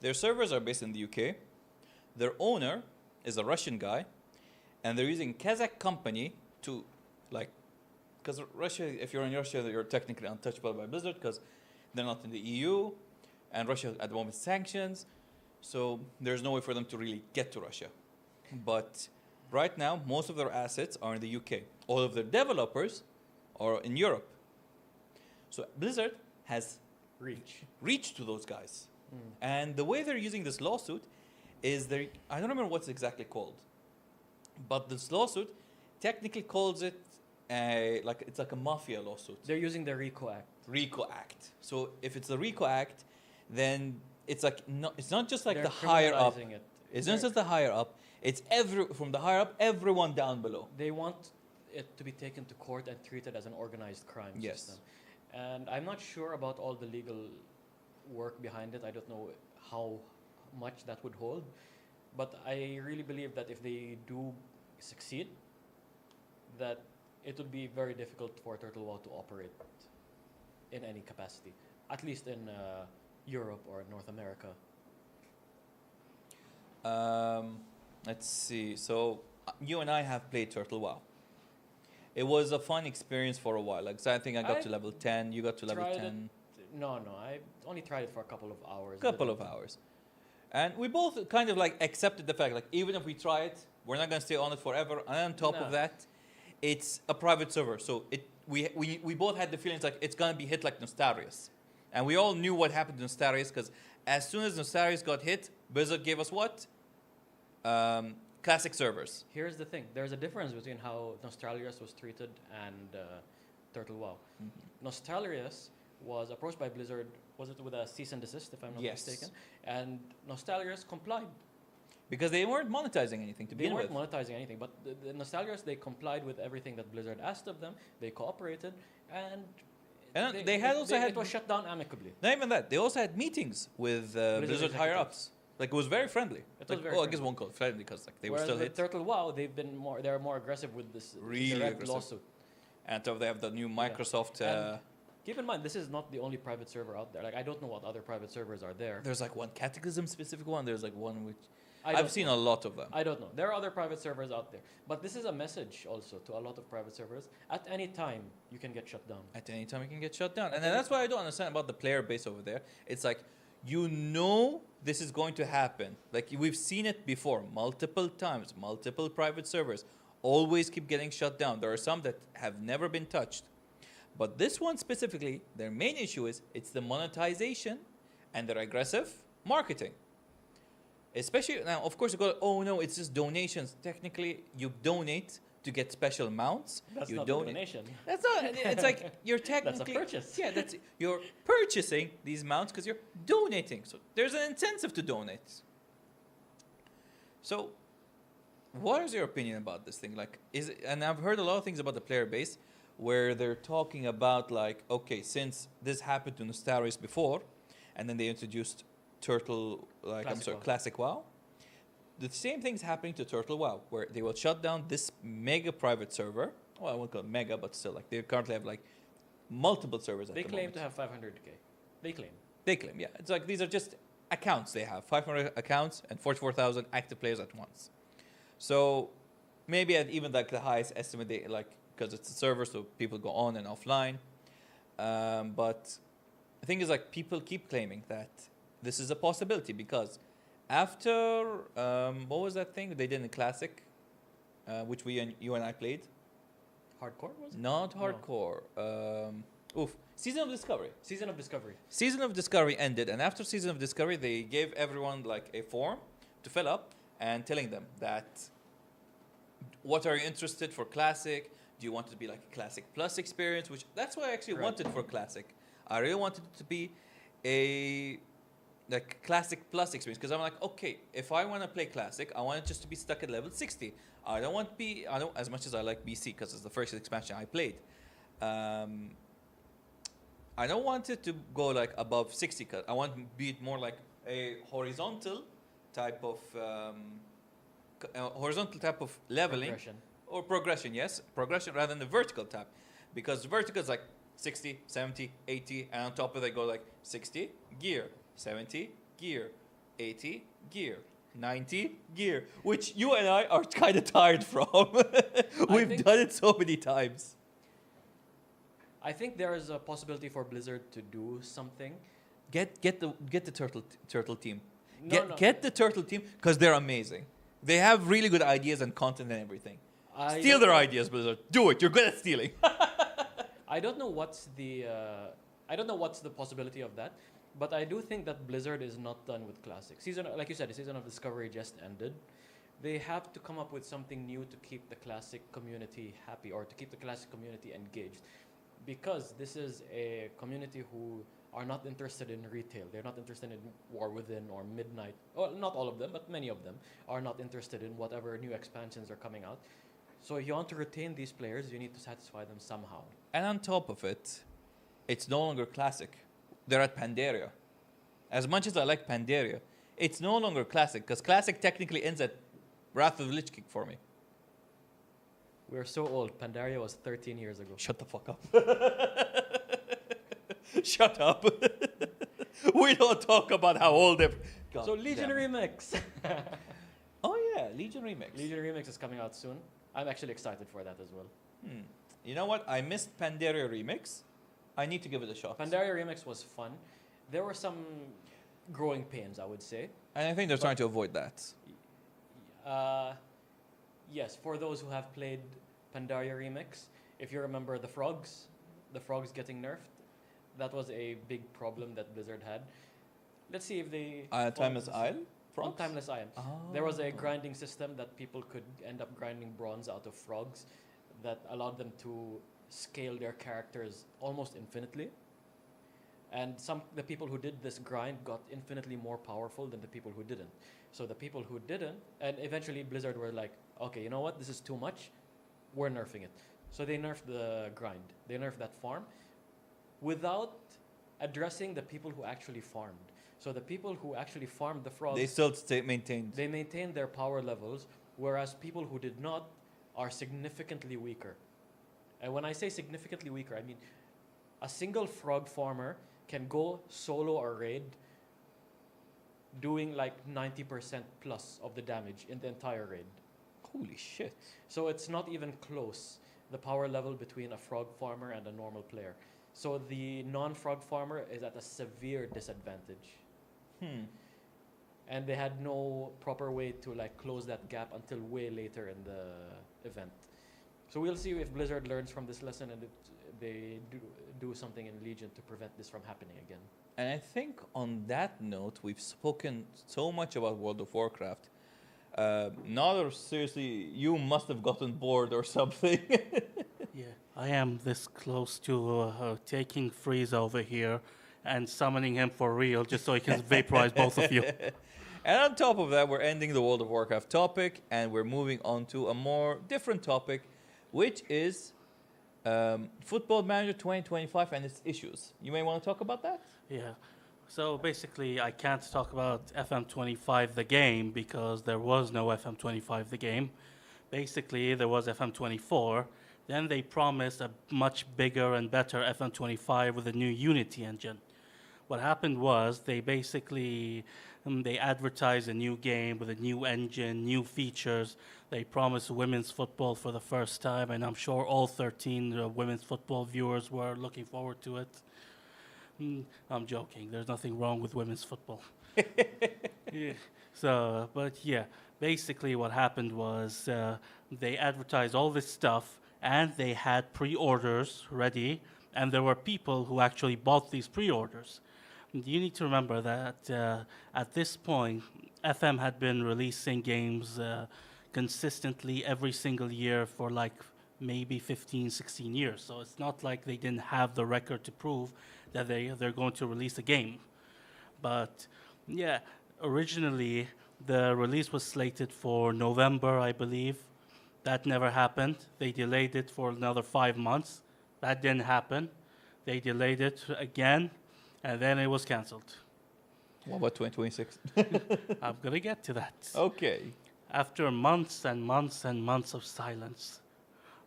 Their servers are based in the UK. Their owner is a Russian guy, and they're using Kazakh company to, like, because Russia, if you're in Russia, you're technically untouchable by Blizzard because they're not in the EU, and Russia at the moment sanctions, so there's no way for them to really get to Russia. But right now, most of their assets are in the UK. All of their developers are in Europe. So Blizzard has reached to those guys. And the way they're using this lawsuit is I don't remember what's exactly called, but this lawsuit technically calls it it's like a mafia lawsuit. They're using the RICO Act. RICO Act. So if it's the RICO Act, then it's like it's not just like They're the higher up. criminalizing it. It's not just the higher up. It's from the higher up, everyone down below. They want it to be taken to court and treated as an organized crime system. And I'm not sure about all the legal work behind it. I don't know how much that would hold. But I really believe that if they do succeed, that it would be very difficult for Turtle WoW to operate in any capacity, at least in Europe or North America. Let's see. So you and I have played Turtle WoW. It was a fun experience for a while. Like, so I think I got to level 10. You got to level 10. No, I only tried it for a couple of hours. And we both kind of like accepted the fact, like even if we try it, we're not going to stay on it forever. And on top of that, it's a private server. So we both had the feelings like it's going to be hit like Nostarius. And we all knew what happened to Nostarius because as soon as Nostarius got hit, Blizzard gave us what? Classic servers. Here's the thing. There's a difference between how Nostarius was treated and Turtle WoW. Mm-hmm. Nostarius was approached by Blizzard, was it with a cease and desist, if I'm not mistaken? And Nostarius complied. Because they weren't monetizing anything to begin with. They weren't monetizing anything, but the Nostarius, they complied with everything that Blizzard asked of them. They cooperated, and it was shut down amicably. Not even that. They also had meetings with Blizzard higher ups. Like, it was very friendly. I guess one called friendly because like they were still hit. Turtle WoW, they're more aggressive with this direct lawsuit. And so they have the new Microsoft. Keep in mind, this is not the only private server out there. Like, I don't know what other private servers are there. There's like one Cataclysm specific one. There's like one which I've seen a lot of them. I don't know. There are other private servers out there. But this is a message also to a lot of private servers. At any time, you can get shut down. At any time, you can get shut down. And then that's what I don't understand about the player base over there. It's like, this is going to happen. Like, we've seen it before multiple times, multiple private servers always keep getting shut down. There are some that have never been touched. But this one specifically, their main issue is it's the monetization and their aggressive marketing. Especially now, of course, you go, oh no, it's just donations. Technically, you donate to get special mounts. That's not a donation. That's not. It's like you're technically. That's a purchase. Yeah, you're purchasing these mounts because you're donating. So there's an incentive to donate. So, what is your opinion about this thing? Like, and I've heard a lot of things about the player base. where they're talking about like, okay, since this happened to Nostarius before, and then they introduced Turtle, like Classic WoW. The same thing's happening to Turtle WoW, where they will shut down this mega private server. Well, I won't call it mega, but still, like they currently have like multiple servers. They claim to have 500k. They claim. They claim, yeah. It's like these are just accounts they have, 500 accounts and 44,000 active players at once. So maybe at even like the highest estimate, they like because it's a server, so people go on and offline. But the thing is, like people keep claiming that this is a possibility because after what was that thing they did in Classic, which you and I played? Hardcore was it? Not hardcore. Season of Discovery. Season of Discovery. Season of Discovery ended, and after Season of Discovery, they gave everyone like a form to fill up and telling them that what are you interested for Classic? Do you want it to be like a Classic Plus experience? Which that's what I actually wanted for Classic. I really wanted it to be a like Classic Plus experience because I'm like, okay, if I want to play Classic, I want it just to be stuck at level 60. I don't as much as I like BC because it's the first expansion I played. I don't want it to go like above 60 because I want to be more like a horizontal type of leveling or progression, yes, progression rather than the vertical type, because the vertical is like 60, 70, 80, and on top of it they go like 60 gear, 70 gear, 80 gear, 90 gear, which you and I are kind of tired from. We've done it so many times. I think there is a possibility for Blizzard to do something. Get the turtle team. Get the turtle team because they're amazing. They have really good ideas and content and everything. Steal their ideas, Blizzard. Do it. You're good at stealing. I don't know what's the possibility of that, but I do think that Blizzard is not done with Classic. Like you said, the Season of Discovery just ended. They have to come up with something new to keep the Classic community happy or to keep the Classic community engaged. Because this is a community who are not interested in retail. They're not interested in War Within or Midnight. Well, not all of them, but many of them are not interested in whatever new expansions are coming out. So if you want to retain these players, you need to satisfy them somehow. And on top of it, it's no longer Classic. They're at Pandaria. As much as I like Pandaria, it's no longer Classic because Classic technically ends at Wrath of the Lich King for me. We're so old. Pandaria was 13 years ago. Shut the fuck up. Shut up. We don't talk about how old they're... So Legion Remix. Oh yeah, Legion Remix. Legion Remix is coming out soon. I'm actually excited for that as well. You know what? I missed Pandaria Remix. I need to give it a shot. Pandaria Remix was fun. There were some growing pains, I would say. And I think they're trying to avoid that. Yes, for those who have played Pandaria Remix, if you remember the frogs getting nerfed, that was a big problem that Blizzard had. Let's see if they... Timeless Isle? On Timeless Isle. Oh. There was a grinding system that people could end up grinding bronze out of frogs that allowed them to scale their characters almost infinitely. And the people who did this grind got infinitely more powerful than the people who didn't. So the people who didn't, and eventually Blizzard were like, okay, you know what? This is too much. We're nerfing it. So they nerfed the grind. They nerfed that farm without addressing the people who actually farmed. So the people who actually farmed the frogs... They still maintained. They maintained their power levels, whereas people who did not are significantly weaker. And when I say significantly weaker, I mean a single frog farmer can go solo or raid doing like 90% plus of the damage in the entire raid. Holy shit. So it's not even close, the power level between a frog farmer and a normal player. So the non-frog farmer is at a severe disadvantage. And they had no proper way to like close that gap until way later in the event. So we'll see if Blizzard learns from this lesson and they do something in Legion to prevent this from happening again. And I think on that note, we've spoken so much about World of Warcraft. Nader, seriously, you must have gotten bored or something. Yeah, I am this close to taking Freeze over here and summoning him for real just so he can vaporize both of you. And on top of that, we're ending the World of Warcraft topic and we're moving on to a more different topic, which is Football Manager 2025 and its issues. You may want to talk about that? Yeah. So basically, I can't talk about FM25 the game because there was no FM25 the game. Basically, there was FM24. Then they promised a much bigger and better FM25 with a new Unity engine. What happened was they basically they advertised a new game with a new engine, new features. They promised women's football for the first time, and I'm sure all 13 women's football viewers were looking forward to it. I'm joking. There's nothing wrong with women's football. Yeah. So, but yeah, basically what happened was they advertised all this stuff, and they had pre-orders ready, and there were people who actually bought these pre-orders. You need to remember that at this point, FM had been releasing games consistently every single year for like maybe 15, 16 years. So it's not like they didn't have the record to prove that they're going to release a game. But yeah, originally the release was slated for November, I believe. That never happened. They delayed it for another 5 months. That didn't happen. They delayed it again, and then it was canceled. What about 2026? I'm going to get to that. Okay. After months and months and months of silence,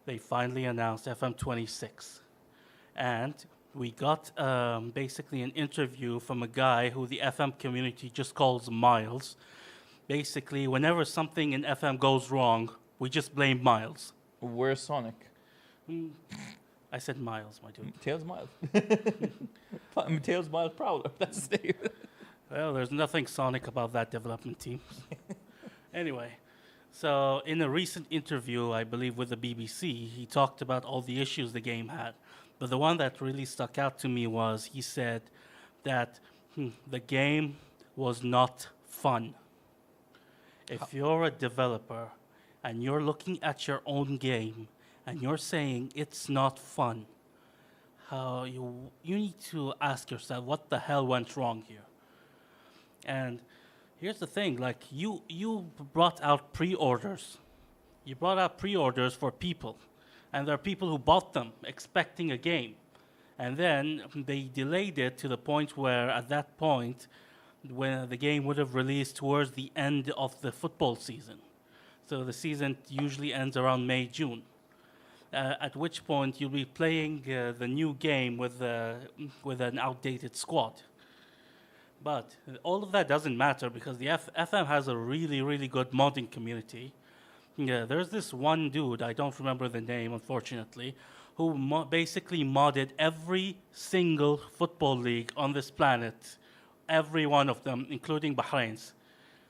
they finally announced FM26. And we got basically an interview from a guy who the FM community just calls Miles. Basically, whenever something in FM goes wrong, we just blame Miles. Where's Sonic? I said Miles, my dude. Tails Miles. Tails Miles Prowler. That's his name. Well, there's nothing Sonic about that development team. Anyway, so in a recent interview, I believe with the BBC, he talked about all the issues the game had. But the one that really stuck out to me was he said that the game was not fun. If you're a developer and you're looking at your own game and you're saying it's not fun, how you need to ask yourself what the hell went wrong here. And here's the thing, like you brought out pre-orders. You brought out pre-orders for people, and there are people who bought them expecting a game. And then they delayed it to the point where at that point when the game would have released towards the end of the football season. So the season usually ends around May, June. At which point you'll be playing the new game with an outdated squad. But all of that doesn't matter because the FM has a really, really good modding community. Yeah, there's this one dude, I don't remember the name, unfortunately, who basically modded every single football league on this planet, every one of them, including Bahrain's.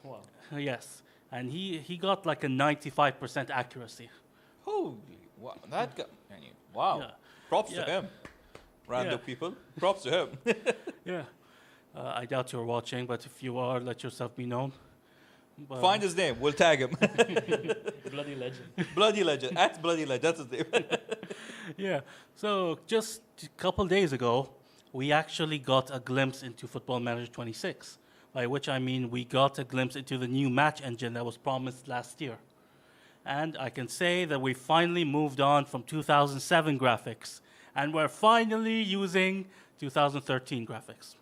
Wow. Yes, and he got like a 95% accuracy. Holy, wow, that guy. Wow. Yeah. Props to Yeah. him. Random Yeah. people. Props to him. Yeah. I doubt you're watching, but if you are, let yourself be known. But Find his name. We'll tag him. Bloody legend. Bloody Legend. At Bloody Legend. That's his name. Yeah. So just a couple days ago, we actually got a glimpse into Football Manager 26, by which I mean we got a glimpse into the new match engine that was promised last year. And I can say that we finally moved on from 2007 graphics, and we're finally using 2013 graphics.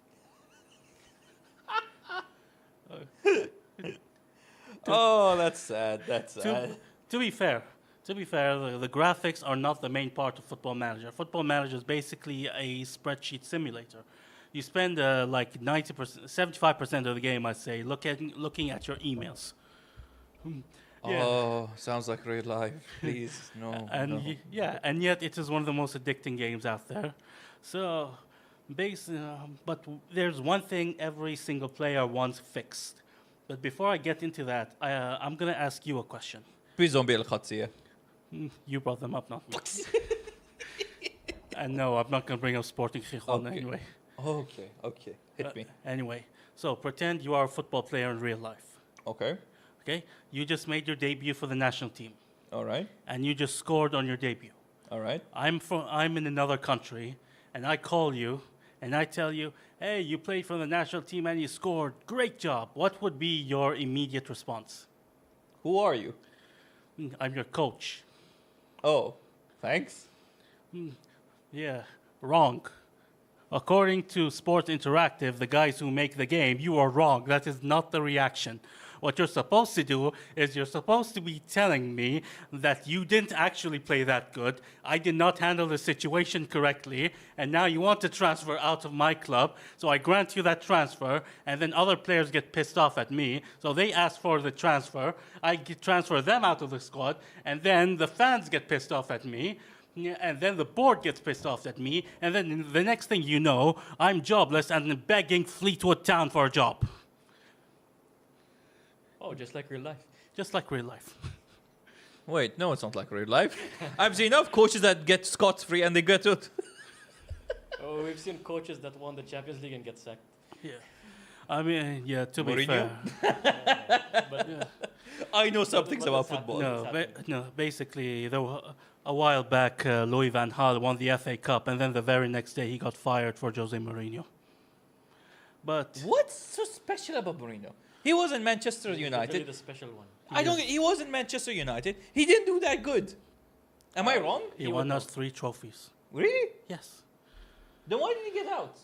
Oh, that's sad. That's sad. To be fair, the graphics are not the main part of Football Manager. Football Manager is basically a spreadsheet simulator. You spend like 90%, 75% of the game, I'd say, looking at your emails. Yeah. Oh, sounds like real life. Please, no. And no. yeah, and yet it is one of the most addicting games out there. So, but there's one thing every single player wants fixed. But before I get into that, I'm going to ask you a question. Please don't be al-Khatsiya. You brought them up, not me. And no, I'm not going to bring up Sporting Gijon Okay. anyway. Okay. Hit me. Anyway, so pretend you are a football player in real life. Okay. Okay? You just made your debut for the national team, All right. and you just scored on your debut. All right. I'm in another country, and I call you, and I tell you, hey, you played for the national team and you scored. Great job. What would be your immediate response? Who are you? I'm your coach. Oh, thanks. Yeah, wrong. According to Sport Interactive, the guys who make the game, you are wrong. That is not the reaction. What you're supposed to do is you're supposed to be telling me that you didn't actually play that good. I did not handle the situation correctly, and now you want to transfer out of my club, so I grant you that transfer, and then other players get pissed off at me, so they ask for the transfer. Transfer them out of the squad, and then the fans get pissed off at me. Yeah, and then the board gets pissed off at me, and then the next thing you know, I'm jobless and begging Fleetwood Town for a job. Oh, just like real life. Just like real life. Wait, no, it's not like real life. I've seen enough coaches that get scot-free and they get it. Oh, we've seen coaches that won the Champions League and get sacked. Yeah. I mean, yeah, to be Mourinho? fair. But Yeah. I know some things but about it's happened. football. No. No, basically, a while back, Louis van Gaal won the FA Cup, and then the very next day he got fired for Jose Mourinho. But What's so special about Mourinho? He was in Manchester He's United. really the special one. I don't. He was in Manchester United. He didn't do that good. Am I wrong? he won us 3 trophies. Really? Yes. Then why did he get out?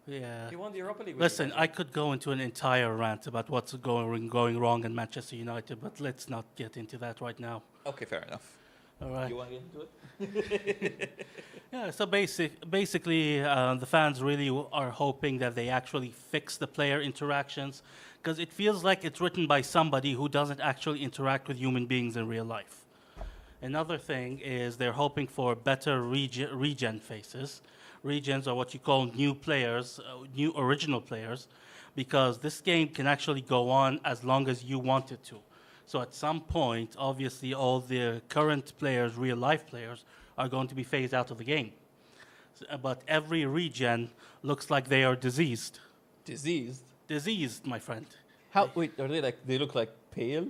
Yeah. He won the Europa League. with Listen, United. I could go into an entire rant about what's going wrong in Manchester United, but let's not get into that right now. Okay, fair enough. All right. You want to get into it? Yeah, so basically, the fans really are hoping that they actually fix the player interactions, because it feels like it's written by somebody who doesn't actually interact with human beings in real life. Another thing is they're hoping for better regen faces. Regens are what you call new players, new original players, because this game can actually go on as long as you want it to. So at some point, obviously, all the current players, real-life players, are going to be phased out of the game. But every regen looks like they are diseased. Diseased. Diseased, my friend. How? Wait, are they like? They look like pale,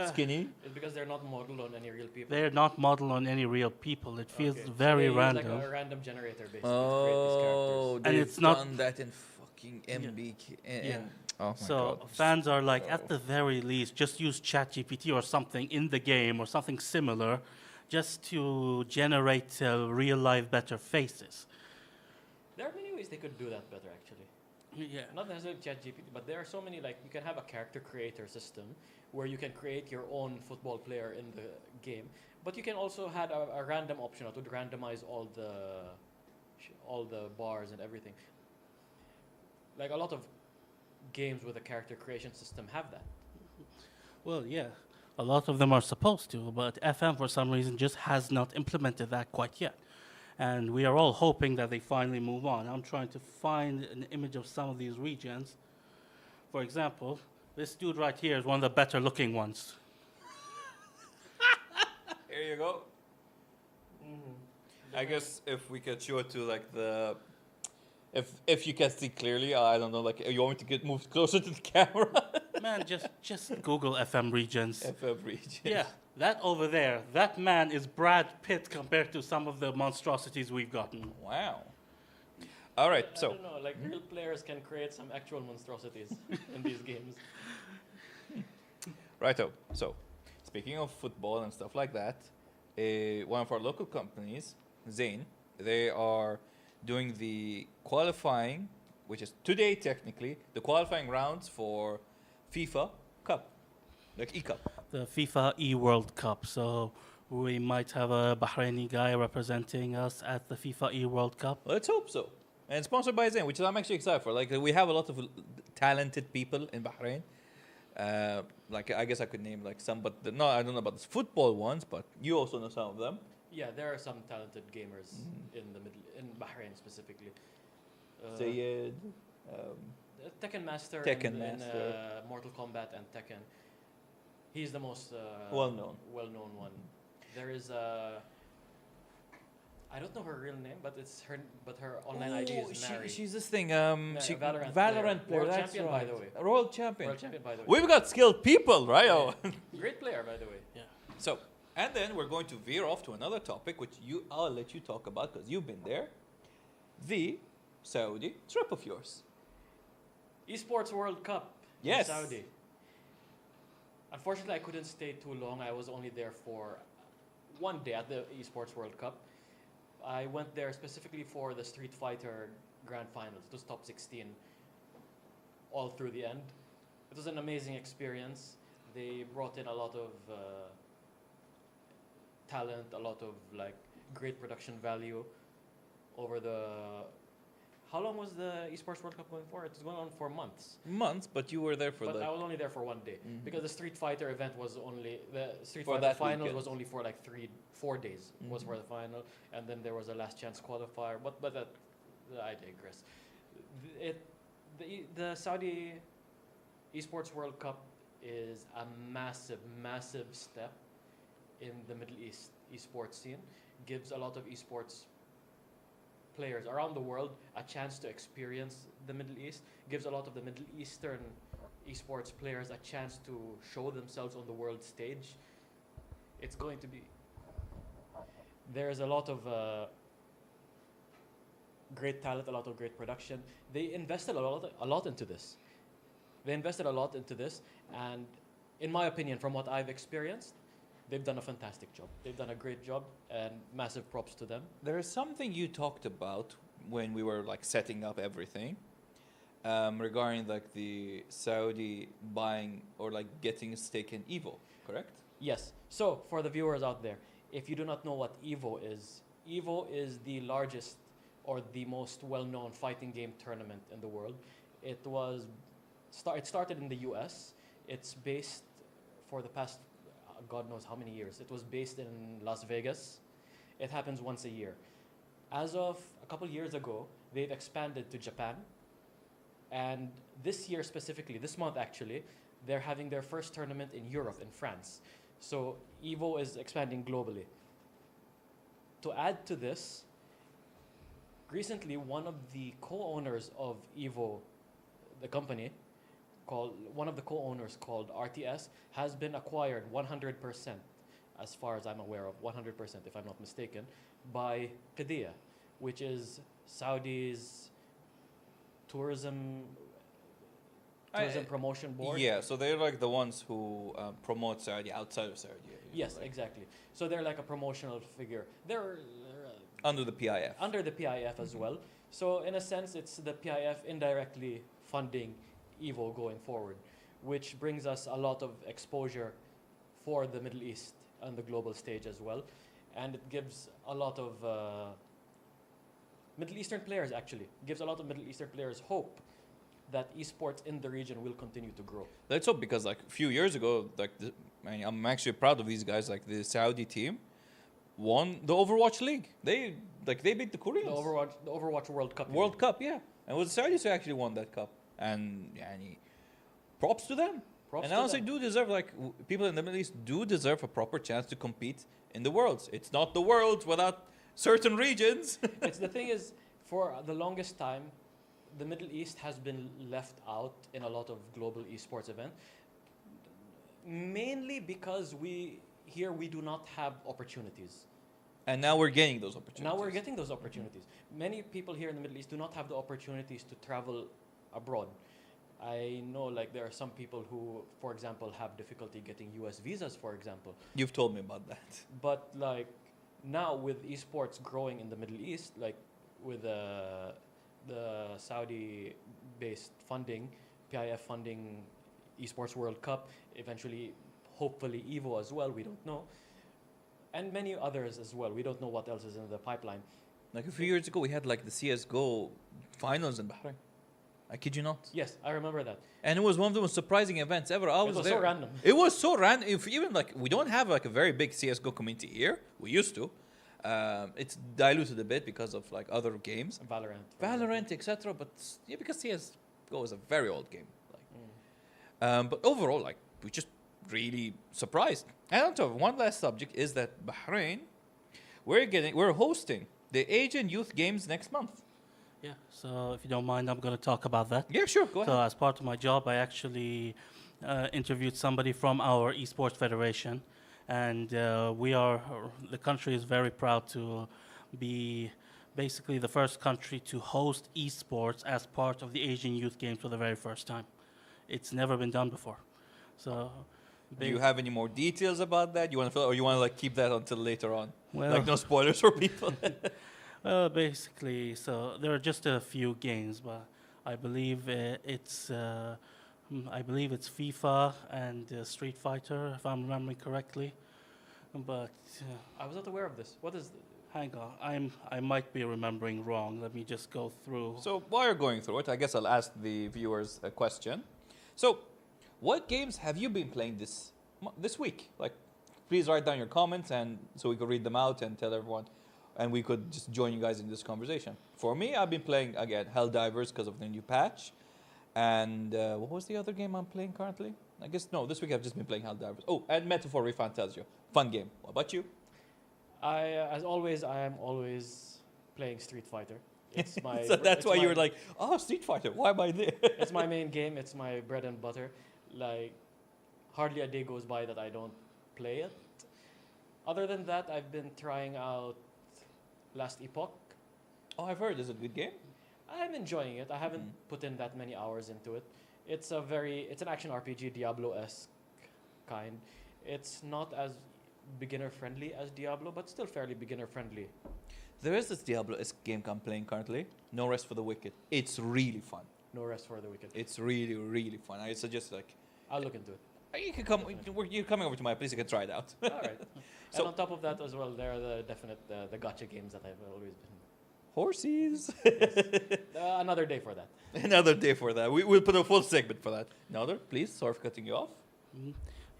skinny. It's because they're not modeled on any real people. They're not modeled on any real people. It feels Okay. So very they use random. like a random generator, basically, to create these characters. Oh, And they've it's not- done that in fucking MBK. Yeah. Oh my So god. fans are like, at the very least, just use ChatGPT or something in the game or something similar, just to generate real-life better faces. There are many ways they could do that better, actually. Yeah. Not necessarily ChatGPT, but there are so many, like, you can have a character creator system where you can create your own football player in the game, but you can also have a random option that would randomize all the bars and everything. Like, a lot of games with a character creation system have that. Well, yeah. A lot of them are supposed to, but FM, for some reason, just has not implemented that quite yet. And we are all hoping that they finally move on. I'm trying to find an image of some of these regions. For example, this dude right here is one of the better looking ones. Here you go. I guess if we could show it to like the, if you can see clearly, I don't know, like you want me to get moved closer to the camera? Man, just Google FM regions. FF region. Yeah, that over there, that man is Brad Pitt compared to some of the monstrosities we've gotten. Wow. All right, I so don't know, like, real players can create some actual monstrosities in these games. righto. So, speaking of football and stuff like that, one of our local companies, Zain, they are doing the qualifying, which is today technically, the qualifying rounds for FIFA Cup, like E-Cup. The FIFA E-World Cup. So we might have a Bahraini guy representing us at the FIFA E-World Cup. Let's hope so. And sponsored by Zain, which I'm actually excited for. Like we have a lot of talented people in Bahrain. Like I guess I could name like some, but no, I don't know about the football ones. But you also know some of them. Yeah, there are some talented gamers in Bahrain specifically. Zayed. Tekken Master, Tekken in Master. Mortal Kombat and Tekken. He's the most Well-known. well-known one. There is I don't know her real name, but her online ID is Nari. She's this thing. She Valorant player. World That's champion, right. by the way. A world champion. World champion, by the way. We've got skilled people, right? Oh. Great player, by the way. Yeah. So, and then we're going to veer off to another topic, which I'll let you talk about because you've been there. The Saudi trip of yours. Esports World Cup Yes. in Saudi. Unfortunately, I couldn't stay too long. I was only there for one day at the Esports World Cup. I went there specifically for the Street Fighter Grand Finals. It was top 16 all through the end. It was an amazing experience. They brought in a lot of talent, a lot of like great production value over the. How long was the Esports World Cup going for? It was going on for months. Months, but you were there for But like. I was only there for one day because the Street Fighter event was only the Street For Fighter that finals weekend. was only for like 4 days was for the final, and then there was a last chance qualifier. But that I digress. The Saudi Esports World Cup is a massive step in the Middle East esports scene. Gives a lot of esports players around the world a chance to experience the Middle East. Gives a lot of the Middle Eastern esports players a chance to show themselves on the world stage. It's going to be. There's a lot of great talent, a lot of great production. They invested a lot into this. And in my opinion, from what I've experienced, they've done a fantastic job. They've done a great job, and massive props to them. There is something you talked about when we were like setting up everything, regarding like the Saudi buying or like getting a stake in Evo, correct? Yes. So for the viewers out there, if you do not know what Evo is the largest or the most well-known fighting game tournament in the world. It started in the US. It's based for the past God knows how many years. It was based in Las Vegas. It happens once a year. As of a couple years ago, they've expanded to Japan. And this year specifically, this month actually, they're having their first tournament in Europe, in France. So Evo is expanding globally. To add to this, recently one of the co-owners of Evo, the company, one of the co-owners called RTS, has been acquired 100%, as far as I'm aware of, 100% if I'm not mistaken, by Qiddiya, which is Saudi's tourism promotion board. Yeah, so they're like the ones who promote Saudi outside of Saudi. Yes, like, exactly. So they're like a promotional figure. They're under the PIF. under the PIF as well. So in a sense, it's the PIF indirectly funding Evo going forward, which brings us a lot of exposure for the Middle East on the global stage as well. And it gives a lot of Middle Eastern players, hope that esports in the region will continue to grow. Let's hope, because like a few years ago, I'm actually proud of these guys. Like the Saudi team won the Overwatch League. They beat the Koreans. The Overwatch World Cup. World Cup, yeah. And it was the Saudis who actually won that cup. And props to them. Props and to honestly, them. do deserve, people in the Middle East do deserve a proper chance to compete in the Worlds. It's not the Worlds without certain regions. It's the thing is, for the longest time, the Middle East has been left out in a lot of global esports events, mainly because we do not have opportunities. And now we're getting those opportunities. Now we're getting those opportunities. Many people here in the Middle East do not have the opportunities to travel abroad. I know there are some people who, for example, have difficulty getting US visas, for example. You've told me about that. But now with esports growing in the Middle East, with the Saudi-based funding, PIF funding Esports World Cup, eventually, hopefully Evo as well, we don't know. And many others as well. We don't know what else is in the pipeline. Like a few years ago, we had the CSGO finals in Bahrain. I kid you not. Yes, I remember that. And it was one of the most surprising events ever. I was It was there. so random. It was so random. If even we don't have a very big CSGO community here. We used to. It's diluted a bit because of other games. Valorant, etc. But yeah, because CSGO is a very old game. But overall, we just really surprised. And on top of one last subject is that Bahrain, we're hosting the Asian Youth Games next month. Yeah, so if you don't mind, I'm going to talk about that. Yeah, sure, go ahead. So as part of my job, I actually interviewed somebody from our esports federation, and the country is very proud to be basically the first country to host esports as part of the Asian Youth Games for the very first time. It's never been done before. So Do you have any more details about that? You want to fill, or you want to like keep that until later on? Well, Like no spoilers for people. well, basically, so there are just a few games, but I believe I believe it's FIFA and Street Fighter, if I'm remembering correctly. But I was not aware of this. What is? hang on, I might be remembering wrong. Let me just go through. So while you're going through it, I guess I'll ask the viewers a question. So, what games have you been playing this week? Like, please write down your comments, and so we could read them out and tell everyone, and we could just join you guys in this conversation. For me, I've been playing again Helldivers because of the new patch, and what was the other game I'm playing currently? I guess no, this week I've just been playing Helldivers. Oh, and Metaphor Refantasio, fun game. What about you? As always, I am always playing Street Fighter. It's my. So that's it's why my- you were like, oh, Street Fighter. Why am I there? It's my main game. It's my bread and butter. Like, hardly a day goes by that I don't play it. Other than that, I've been trying out Last Epoch. Oh, I've heard. Is it a good game? I'm enjoying it. I haven't put in that many hours into it. It's an action RPG, Diablo-esque kind. It's not as beginner friendly as Diablo, but still fairly beginner friendly. There is this Diablo-esque game I'm playing currently. No Rest for the Wicked. It's really fun. No Rest for the Wicked. It's really, really fun. I suggest I'll look into it. you can come. You're coming over to my place. You can try it out. All right. So- And on top of that as well, there are the definite the gotcha games that I've always been. Horses. Another day for that. Another day for that. We'll put a full segment for that. Another, please. Sorry for cutting you off.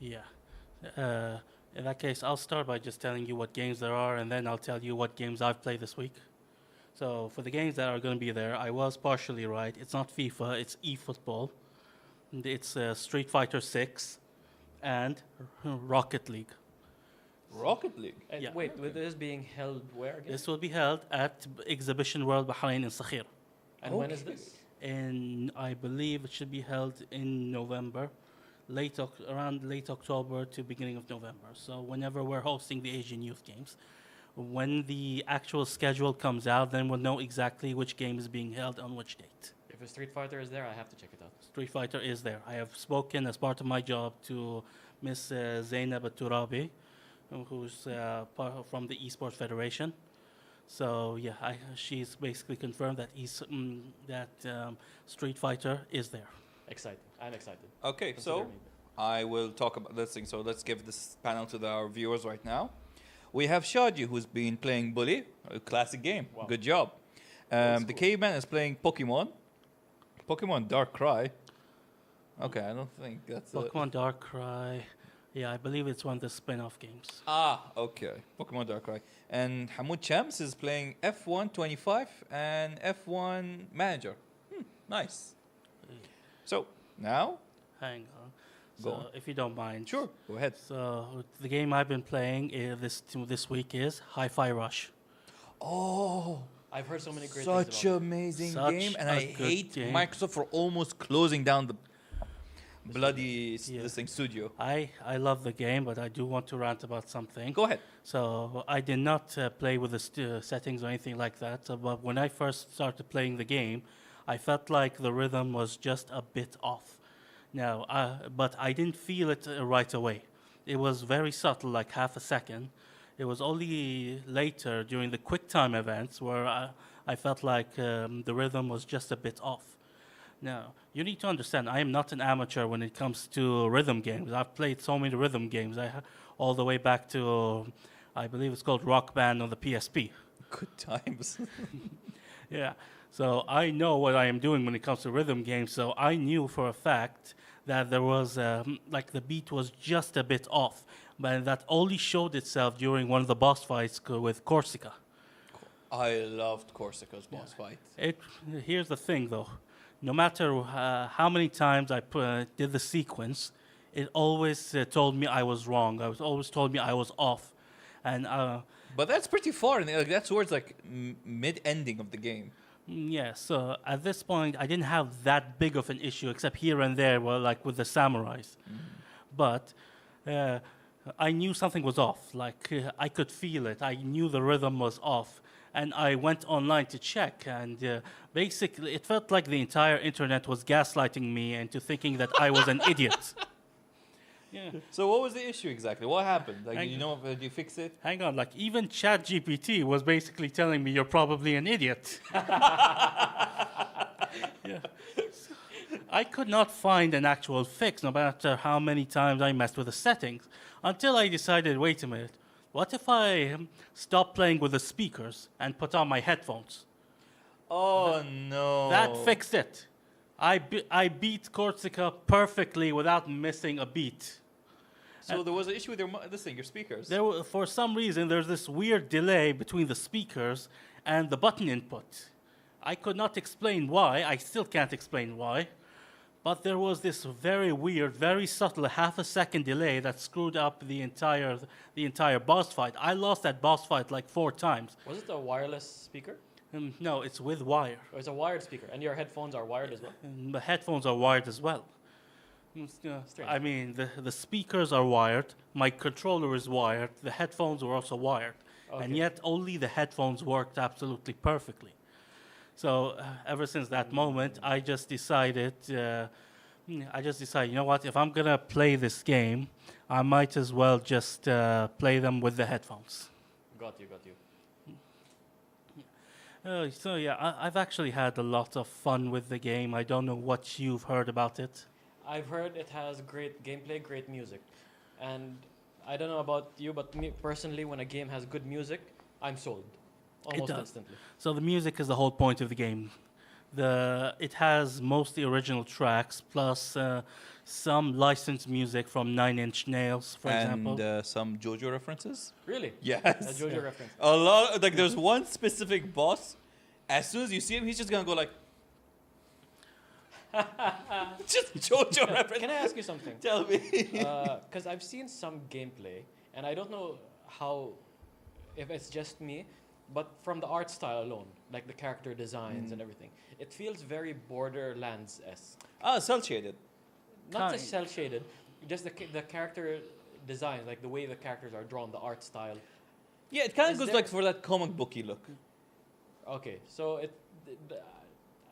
Yeah. In that case, I'll start by just telling you what games there are, and then I'll tell you what games I've played this week. So for the games that are going to be there, I was partially right. It's not FIFA, it's eFootball. And it's Street Fighter 6 and Rocket League. Rocket League. And Yeah. wait, with this being held where again? This will be held at Exhibition World Bahrain in Sakhir. And when is Okay. this? And I believe it should be held in November, around late October to beginning of November. So whenever we're hosting the Asian Youth Games, when the actual schedule comes out, then we'll know exactly which game is being held on which date. If a Street Fighter is there, I have to check it out. Street Fighter is there. I have spoken as part of my job to Miss Zainab Turabi, who's from the Esports Federation. So yeah, she's basically confirmed that Street Fighter is there. Exciting. I'm excited. Okay, Consider so me. I will talk about this thing. So let's give this panel to our viewers right now. We have Shaji, who's been playing Bully, a classic game. Wow. Good job. Old The school. Caveman is playing Pokemon. Pokemon Dark Cry. Okay, I don't think that's Pokemon Dark Cry. Yeah, I believe it's one of the spin-off games. Okay. Pokemon Dark Cry. And Hamoud Shams is playing FM2025 and F1 Manager. Nice. So, now? Hang on. Go So on. if you don't mind. Sure. Go ahead. So the game I've been playing this week is Hi-Fi Rush. Oh, I've heard so many great such things an amazing Such game. And a I good hate game. Microsoft for almost closing down the bloody Yeah. this thing studio. I love the game, but I do want to rant about something. Go ahead. So I did not play with the settings or anything like that. But when I first started playing the game, I felt like the rhythm was just a bit off. Now, but I didn't feel it right away. It was very subtle, like half a second. It was only later during the QuickTime events where I felt like the rhythm was just a bit off. Now, you need to understand, I am not an amateur when it comes to rhythm games. I've played so many rhythm games, all the way back to, I believe it's called Rock Band on the PSP. Good times. Yeah, so I know what I am doing when it comes to rhythm games. So I knew for a fact that there was, like the beat was just a bit off. But that only showed itself during one of the boss fights with Corsica. I loved Corsica's boss fight. Here's the thing though. No matter how many times I did the sequence, it always told me I was wrong. I was always told me I was off. And But that's pretty far. And that's towards like mid-ending of the game. yeah, so at this point, I didn't have that big of an issue, except here and there, well, like with the samurais. But I knew something was off. Like I could feel it. I knew the rhythm was off. And I went online to check, and basically, it felt like the entire internet was gaslighting me into thinking that I was an idiot. Yeah. So what was the issue exactly? What happened? Like, Hang- you know, did you fix it? Hang on, like even ChatGPT was basically telling me you're probably an idiot. Yeah. I could not find an actual fix, no matter how many times I messed with the settings, until I decided, wait a minute, what if I stop playing with the speakers and put on my headphones? Oh no. That fixed it. I beat Corsica perfectly without missing a beat. So there was an issue with your speakers. For some reason, there's this weird delay between the speakers and the button input. I could not explain why. I still can't explain why. But there was this very weird, very subtle half a second delay that screwed up the entire boss fight. I lost that boss fight like 4 times. Was it a wireless speaker? No, it's with wire. Or it's a wired speaker, and your headphones are wired as well? The headphones are wired as well. Strange. I mean, the speakers are wired, my controller is wired, the headphones were also wired. And Okay. yet only the headphones worked absolutely perfectly. So ever since that moment, I just decided, you know what, if I'm going to play this game, I might as well just play them with the headphones. Got you. So yeah, I've actually had a lot of fun with the game. I don't know what you've heard about it. I've heard it has great gameplay, great music. And I don't know about you, but me personally, when a game has good music, I'm sold. Almost does. instantly. So the music is the whole point of the game. It has mostly original tracks plus some licensed music from Nine Inch Nails, for example. And some JoJo references. Really? Yes. A JoJo reference. A lot. Like there's one specific boss. As soon as you see him, he's just gonna go like. Just JoJo reference. Can I ask you something? Tell me. Because I've seen some gameplay, and I don't know if it's just me, but from the art style alone, like the character designs and everything, it feels very Borderlands-esque. Cell shaded. Not just cel shaded, just the character design, like the way the characters are drawn, the art style. Yeah, it kind Is of goes there- like for that comic booky look. Okay, so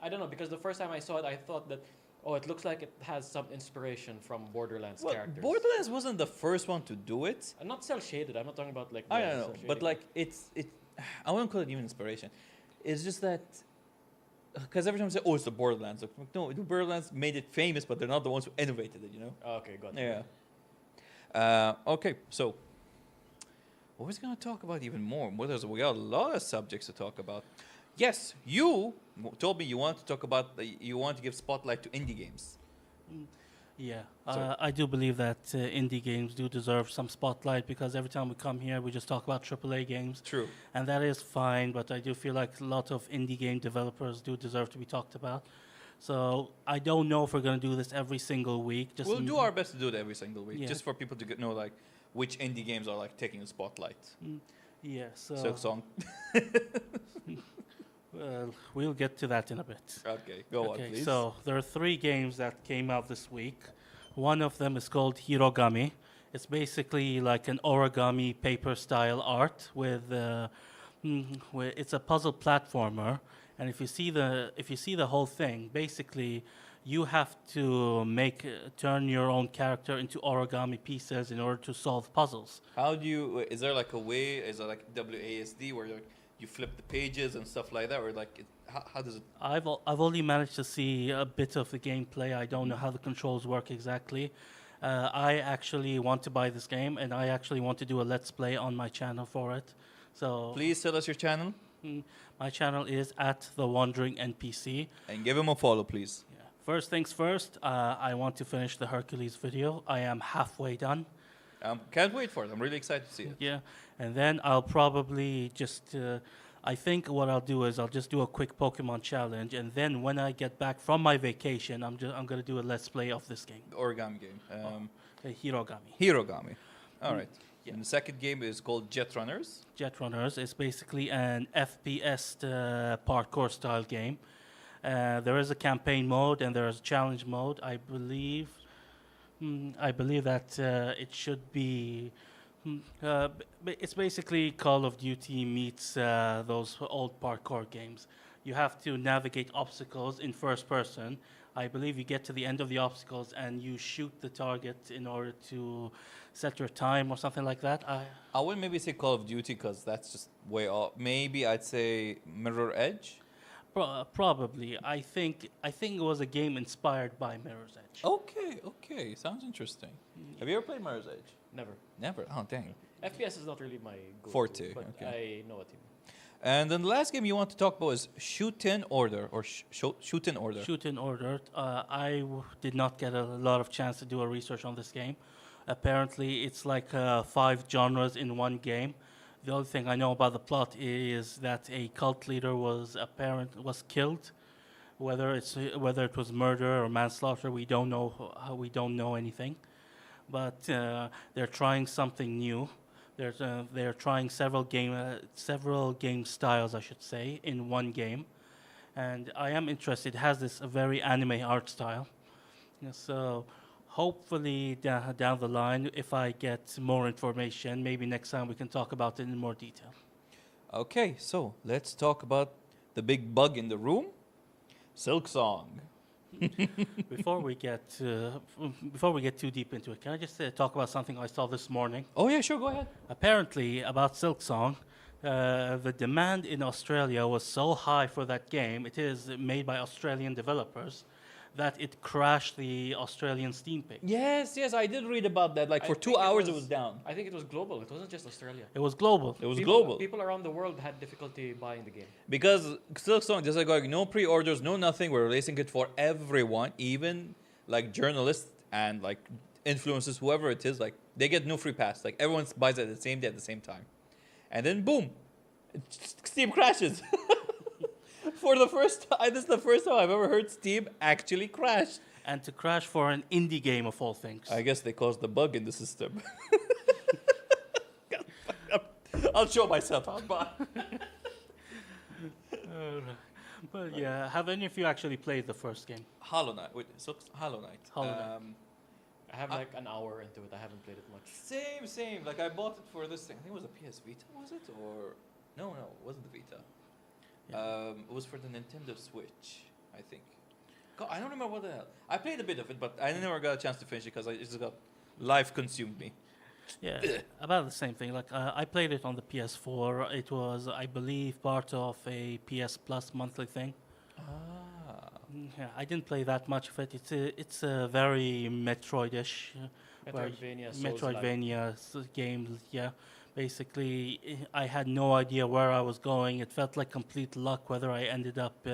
I don't know, because the first time I saw it, I thought that, oh, it looks like it has some inspiration from Borderlands Well, characters. Borderlands wasn't the first one to do it. Not cel shaded. I'm not talking about like. I the don't know, cel-shading. but like I wouldn't call it even inspiration. It's just that because every time I say, "Oh, it's the Borderlands," like, no, the Borderlands made it famous, but they're not the ones who innovated it. You know? Okay, got it. Yeah. Okay, so what was going to talk about even more? We got a lot of subjects to talk about. Yes, you told me you want to talk about you want to give spotlight to indie games. Yeah, So- I do believe that indie games do deserve some spotlight because every time we come here, we just talk about AAA games, True. and that is fine. But I do feel like a lot of indie game developers do deserve to be talked about. So I don't know if we're going to do this every single week. Just We'll do our best to do it every single week, Yeah. just for people to know like which indie games are like taking the spotlight. Yeah, So song. we'll get to that in a bit. Okay, go on, please. So there are 3 games that came out this week. One of them is called Hirogami. It's basically like an origami paper style art with it's a puzzle platformer, and if you see the whole thing, basically you have to turn your own character into origami pieces in order to solve puzzles. How do you? Is there like a way? Is there like WASD where you flip the pages and stuff like that, or like how does it? I've only managed to see a bit of the gameplay. I don't know how the controls work exactly. I actually want to buy this game, and I actually want to do a let's play on my channel for it. So Please tell us your channel my channel is at The Wandering NPC. and give him a follow, please. Yeah. First things first, I want to finish the Hercules video. I am halfway done. Can't wait for it. I'm really excited to see it. Yeah, and then I'll probably just. I think what I'll do is I'll just do a quick Pokemon challenge, and then when I get back from my vacation, I'm gonna do a let's play of this game, The origami game. Hirogami. Hirogami. All right. Yeah. And the second game is called Jet Runners. Jet Runners is basically an FPS parkour style game. There is a campaign mode and there is a challenge mode. I believe that it should be. It's basically Call of Duty meets those old parkour games. you have to navigate obstacles in first person. I believe you get to the end of the obstacles and you shoot the target in order to set your time or something like that. I wouldn't maybe say Call of Duty because that's just way off. Maybe I'd say Mirror Edge. Probably. I think it was a game inspired by Mirror's Edge. Okay, sounds interesting. Have you ever played Mirror's Edge? Never. Never. Oh, dang. FPS is not really my go-to, Forte, but okay. I know what you mean. And then the last game you want to talk about is Shoot in Order or Shoot in Order. Shoot in Order. Did not get a lot of chance to do a research on this game. Apparently, it's like 5 genres in one game. The only thing I know about the plot is that a cult leader was killed. Whether it was murder or manslaughter, we don't know. We don't know anything. But they're trying something new. They're trying several game styles, I should say, in one game, and I am interested. It has this very anime art style, so hopefully down the line, if I get more information, maybe next time we can talk about it in more detail. Okay, so let's talk about the big bug in the room, Silk Song. Before we get too deep into it, can I just talk about something I saw this morning? Oh yeah, sure, go ahead. Apparently, about Silk Song, the demand in Australia was so high for that game. It is made by Australian developers, that it crashed the Australian Steam page. Yes, I did read about that. Like I for think 2 hours it was down. I think it was global. It wasn't just Australia. It was global. It was global. People around the world had difficulty buying the game. Because Silk Song, just like no pre-orders, no nothing. We're releasing it for everyone, even like journalists and like influencers, whoever it is. Like they get no free pass. Like everyone buys it at the same day at the same time, and then boom, Steam crashes. For the first time, this is the first time I've ever heard Steam actually crash. And to crash for an indie game of all things. I guess they caused the bug in the system. I'll show myself out. But yeah, have any of you actually played the first game? Hollow Knight. Wait, so Hollow Knight. Hollow Knight. I have like an hour into it. I haven't played it much. Same. Like I bought it for this thing. I think it was a PS Vita, was it? Or no, it wasn't the Vita. Yeah. It was for the Nintendo Switch, I think. God, I don't remember what the hell. I played a bit of it, but I never got a chance to finish it because life consumed me. Yeah, about the same thing. Like I played it on the PS4. It was, I believe, part of a PS Plus monthly thing. Ah. Yeah, I didn't play that much of it. It's a very Metroid-ish, Metroidvania game. Yeah, basically, I had no idea where I was going. It felt like complete luck whether I ended up,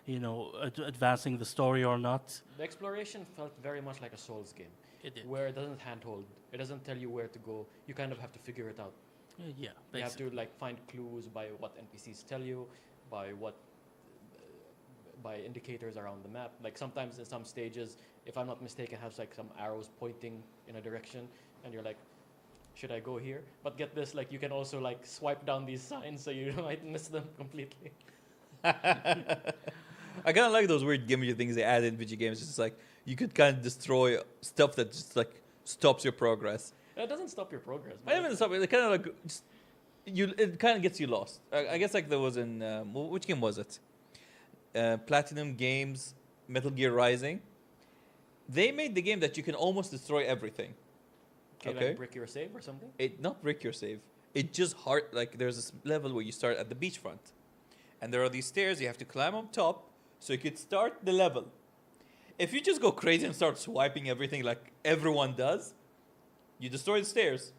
advancing the story or not. The exploration felt very much like a Souls game. It did. Where it doesn't handhold. It doesn't tell you where to go. You kind of have to figure it out. Yeah, basically. You have to like find clues by what NPCs tell you, by indicators around the map. Like sometimes in some stages, if I'm not mistaken, has like some arrows pointing in a direction, and you're like, should I go here? But get this, like you can also like swipe down these signs so you might miss them completely. I kind of like those weird gimmicky things they add in video games. It's just like you could kind of destroy stuff that just like stops your progress. It doesn't stop your progress. I even stop it. Kind of like just it kind of gets you lost. I guess like there was in which game was it? Platinum Games, Metal Gear Rising. They made the game that you can almost destroy everything. Okay. Like brick your save or something? It not brick your save. It just hard like there's this level where you start at the beachfront, and there are these stairs you have to climb up top so you could start the level. If you just go crazy and start swiping everything like everyone does, you destroy the stairs.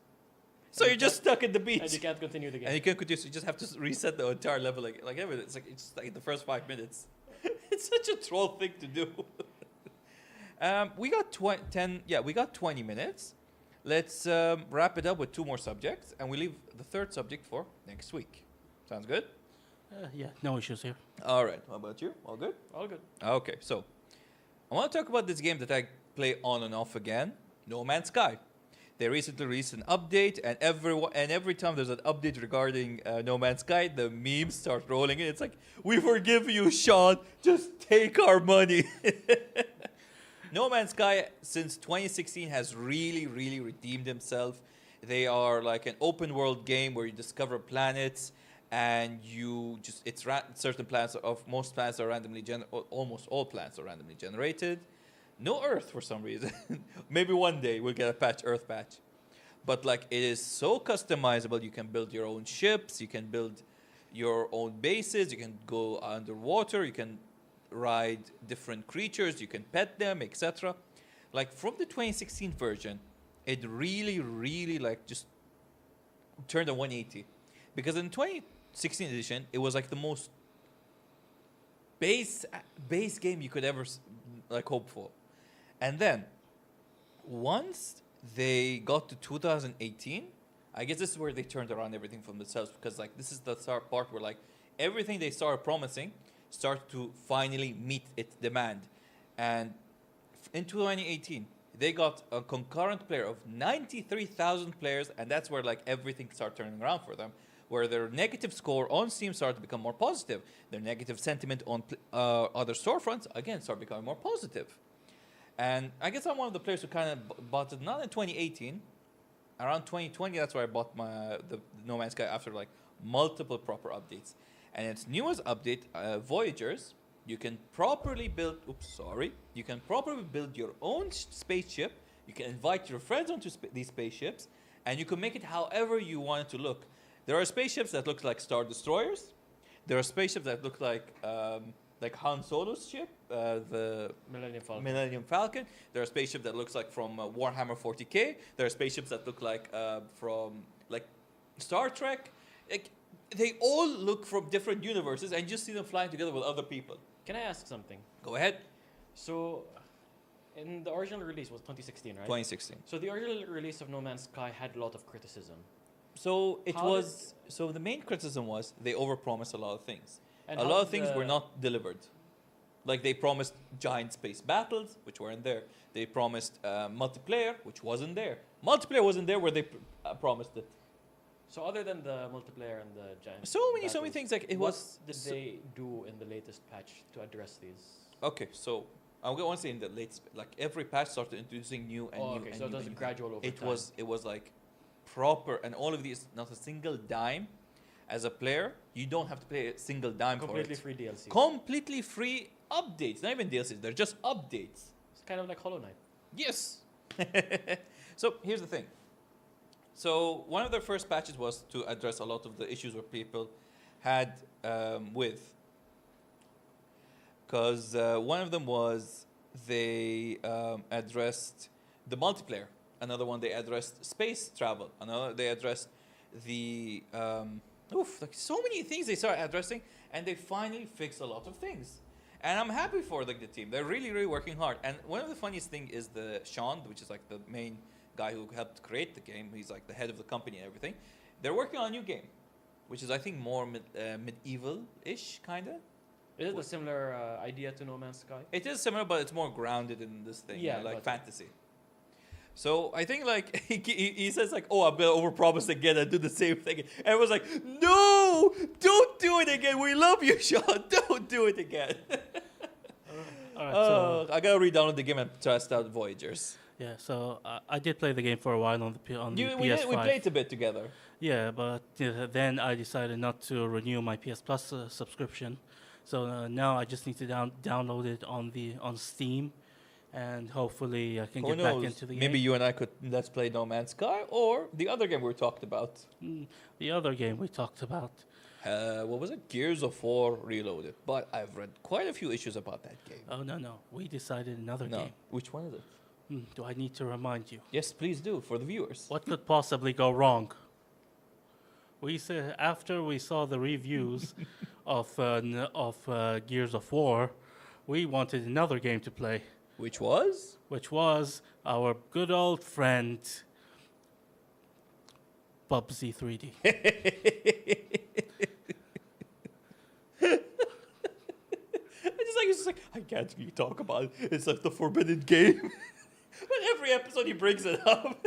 So you're just stuck at the beach. And you can't continue the game. And you can't continue. So you just have to reset the entire level. Like everything. It's like the first 5 minutes. It's such a troll thing to do. We got 20 minutes. Let's wrap it up with 2 more subjects, and we leave the third subject for next week. Sounds good? Yeah, no issues here. All right. How about you? All good? All good. Okay. So I want to talk about this game that I play on and off again, No Man's Sky. They recently released an update, and every time there's an update regarding No Man's Sky, the memes start rolling in. It's like, we forgive you, Sean. Just take our money. No Man's Sky, since 2016, has really, really redeemed himself. They are like an open world game where you discover planets, and you just certain plants of most plants are randomly almost all plants are randomly generated. No earth for some reason. Maybe one day we'll get a earth patch. But like it is so customizable. You can build your own ships. You can build your own bases. You can go underwater. You can ride different creatures. You can pet them, etc. Like from the 2016 version, it really, really like just turned a 180. Because in 2016 edition, it was like the most base game you could ever like hope for. And then once they got to 2018, I guess this is where they turned around everything from themselves, because like this is the part where like everything they started promising started to finally meet its demand. And in 2018, they got a concurrent player of 93,000 players, and that's where like everything started turning around for them, where their negative score on Steam started to become more positive. Their negative sentiment on other storefronts, again, started becoming more positive. And I guess I'm one of the players who kind of bought it, not in 2018, around 2020, that's where I bought the No Man's Sky after like multiple proper updates. And its newest update, Voyagers, you can properly build, you can properly build your own spaceship. You can invite your friends onto these spaceships, and you can make it however you want it to look. There are spaceships that look like Star Destroyers. There are spaceships that look like Han Solo's ship, the Millennium Falcon. There are spaceships that looks like from Warhammer 40k. There are spaceships that look like from like Star Trek. Like, they all look from different universes, and you just see them flying together with other people. Can I ask something? Go ahead. So, in the original release was 2016, right? 2016. So the original release of No Man's Sky had a lot of criticism. So so the main criticism was they overpromised a lot of things. And a lot of things were not delivered. Like they promised giant space battles, which weren't there. They promised multiplayer, which wasn't there. Multiplayer wasn't there where they promised it. So other than the multiplayer and the giant so many things like it what was. did they do in the latest patch to address these? Okay, so I want to say in the latest, like every patch started introducing new and new. Okay, and so it new was and gradual over it time. It was like proper, and all of these, not a single dime. As a player, you don't have to pay a single dime Completely for it. free DLC. Completely free updates, not even DLCs. They're just updates. It's kind of like Hollow Knight. Yes. So here's the thing. So one of their first patches was to address a lot of the issues where people had with. Because one of them was they addressed the multiplayer. Another one they addressed space travel. Another they addressed the like so many things they started addressing, and they finally fixed a lot of things. And I'm happy for the team. They're really, really working hard. And one of the funniest thing is the Sean, which is like the main guy who helped create the game. He's like the head of the company and everything. They're working on a new game, which is I think more medieval-ish kind of. Is it a similar idea to No Man's Sky? It is similar, but it's more grounded in this thing, Yeah, like gotcha. fantasy. So I think like he says like, oh, I'm gonna overpromise again and do the same thing. And everyone's like, no, don't do it again. We love you, Sean. Don't do it again. All right, so I gotta re-download the game and test out Voyagers. yeah, so I did play the game for a while on the PS5. We played a bit together. Yeah, but then I decided not to renew my PS Plus subscription. So now I just need to download it on Steam, and hopefully I can Who get knows? back into the game. Maybe you and I could let's play No Man's Sky or the other game we talked about. The other game we talked about. What was it? Gears of War Reloaded. But I've read quite a few issues about that game. Oh, no. We decided another No, game. which one is it? Do I need to remind you? Yes, please do for the viewers. What could possibly go wrong? We said after we saw the reviews of Gears of War, we wanted another game to play, Which was? which was our good old friend PUBG 3D. It's just like I can't really talk about it. It's like the forbidden game. But every episode he brings it up.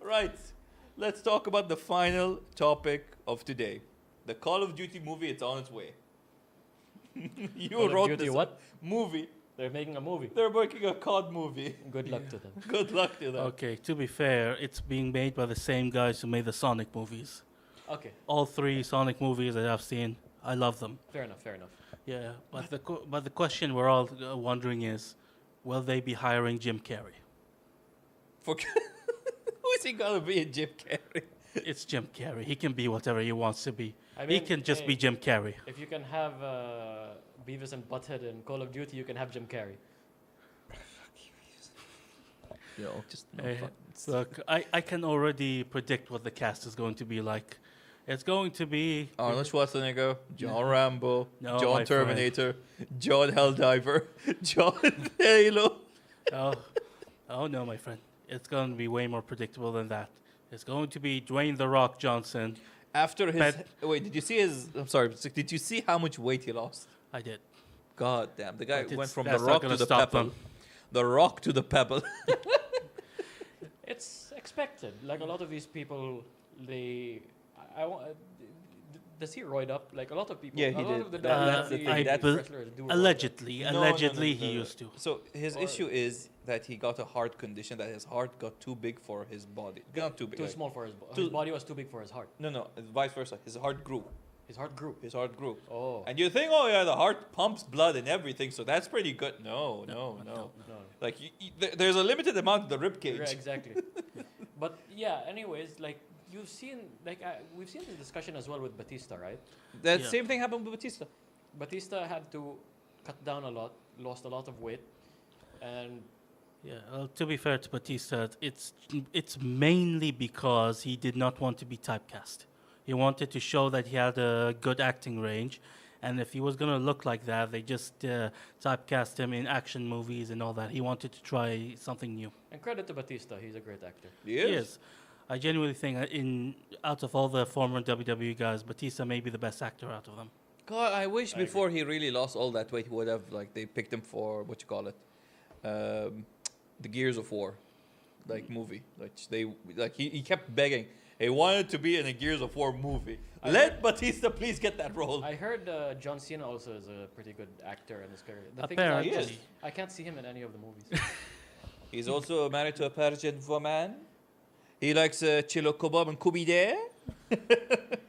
Right. Let's talk about the final topic of today. The Call of Duty movie, it's on its way. You Call of wrote Duty this what? movie. They're making a movie. They're making a COD movie. Good luck to them. Good luck to them. Okay, to be fair, it's being made by the same guys who made the Sonic movies. Okay, All three Sonic movies that I've seen, I love them. fair enough, fair enough. Yeah, but the question we're all wondering is, will they be hiring Jim Carrey? For who is he gonna be in Jim Carrey? It's Jim Carrey. He can be whatever he wants to be. I He mean, can just hey, be Jim Carrey. If you can have Beavis and Butthead in Call of Duty, you can have Jim Carrey. Just Hey, look, I can already predict what the cast is going to be like. It's going to be Arnold Schwarzenegger, John Rambo, No, my John friend. Terminator, John Helldiver, John Halo. oh, oh no, my friend. It's going to be way more predictable than that. It's going to be Dwayne the Rock Johnson. After his Pet- wait, did you see his? I'm sorry, did you see how much weight he lost? I did. God damn, the guy But went from the that's not rock gonna to the stop pebble. them. The rock to the pebble. It's expected. Like a lot of these people, they. Does he roid up? Like a lot of people. Yeah, he a lot did. Of the That's the WWE thing, that's- wrestlers do roid up. Allegedly, No, no, allegedly no, he no. used to. So his Or- issue is that he got a heart condition, that his heart got too big for his body. Not too big. Too like- small for his too- his body was too big for his heart. No, vice versa. His heart grew. His heart grew. His heart grew. Oh. And you think, oh yeah, the heart pumps blood and everything, so that's pretty good. No. no. Like there's a limited amount of the rib cage. Yeah, exactly. But yeah, anyways, like you've seen, like we've seen this discussion as well with Batista, right? That Yeah. same thing happened with Batista. Batista had to cut down a lot, lost a lot of weight, and Yeah, to be fair to Batista, it's mainly because he did not want to be typecast. He wanted to show that he had a good acting range, and if he was gonna look like that, they just typecast him in action movies and all that. He wanted to try something new. and credit to Batista, he's a great actor. Yes, I genuinely think out of all the former WWE guys, Batista may be the best actor out of them. God, I wish I agree. before he really lost all that weight, he would have like they picked him for what you call it, the Gears of War, like movie. Like he kept begging. He wanted to be in a Gears of War movie. I Let Batista please get that role. I heard John Cena also is a pretty good actor in his career. The Apparently. thing is, I can't see him in any of the movies. He's also married to a Persian woman. He likes chilo kebab and kubide.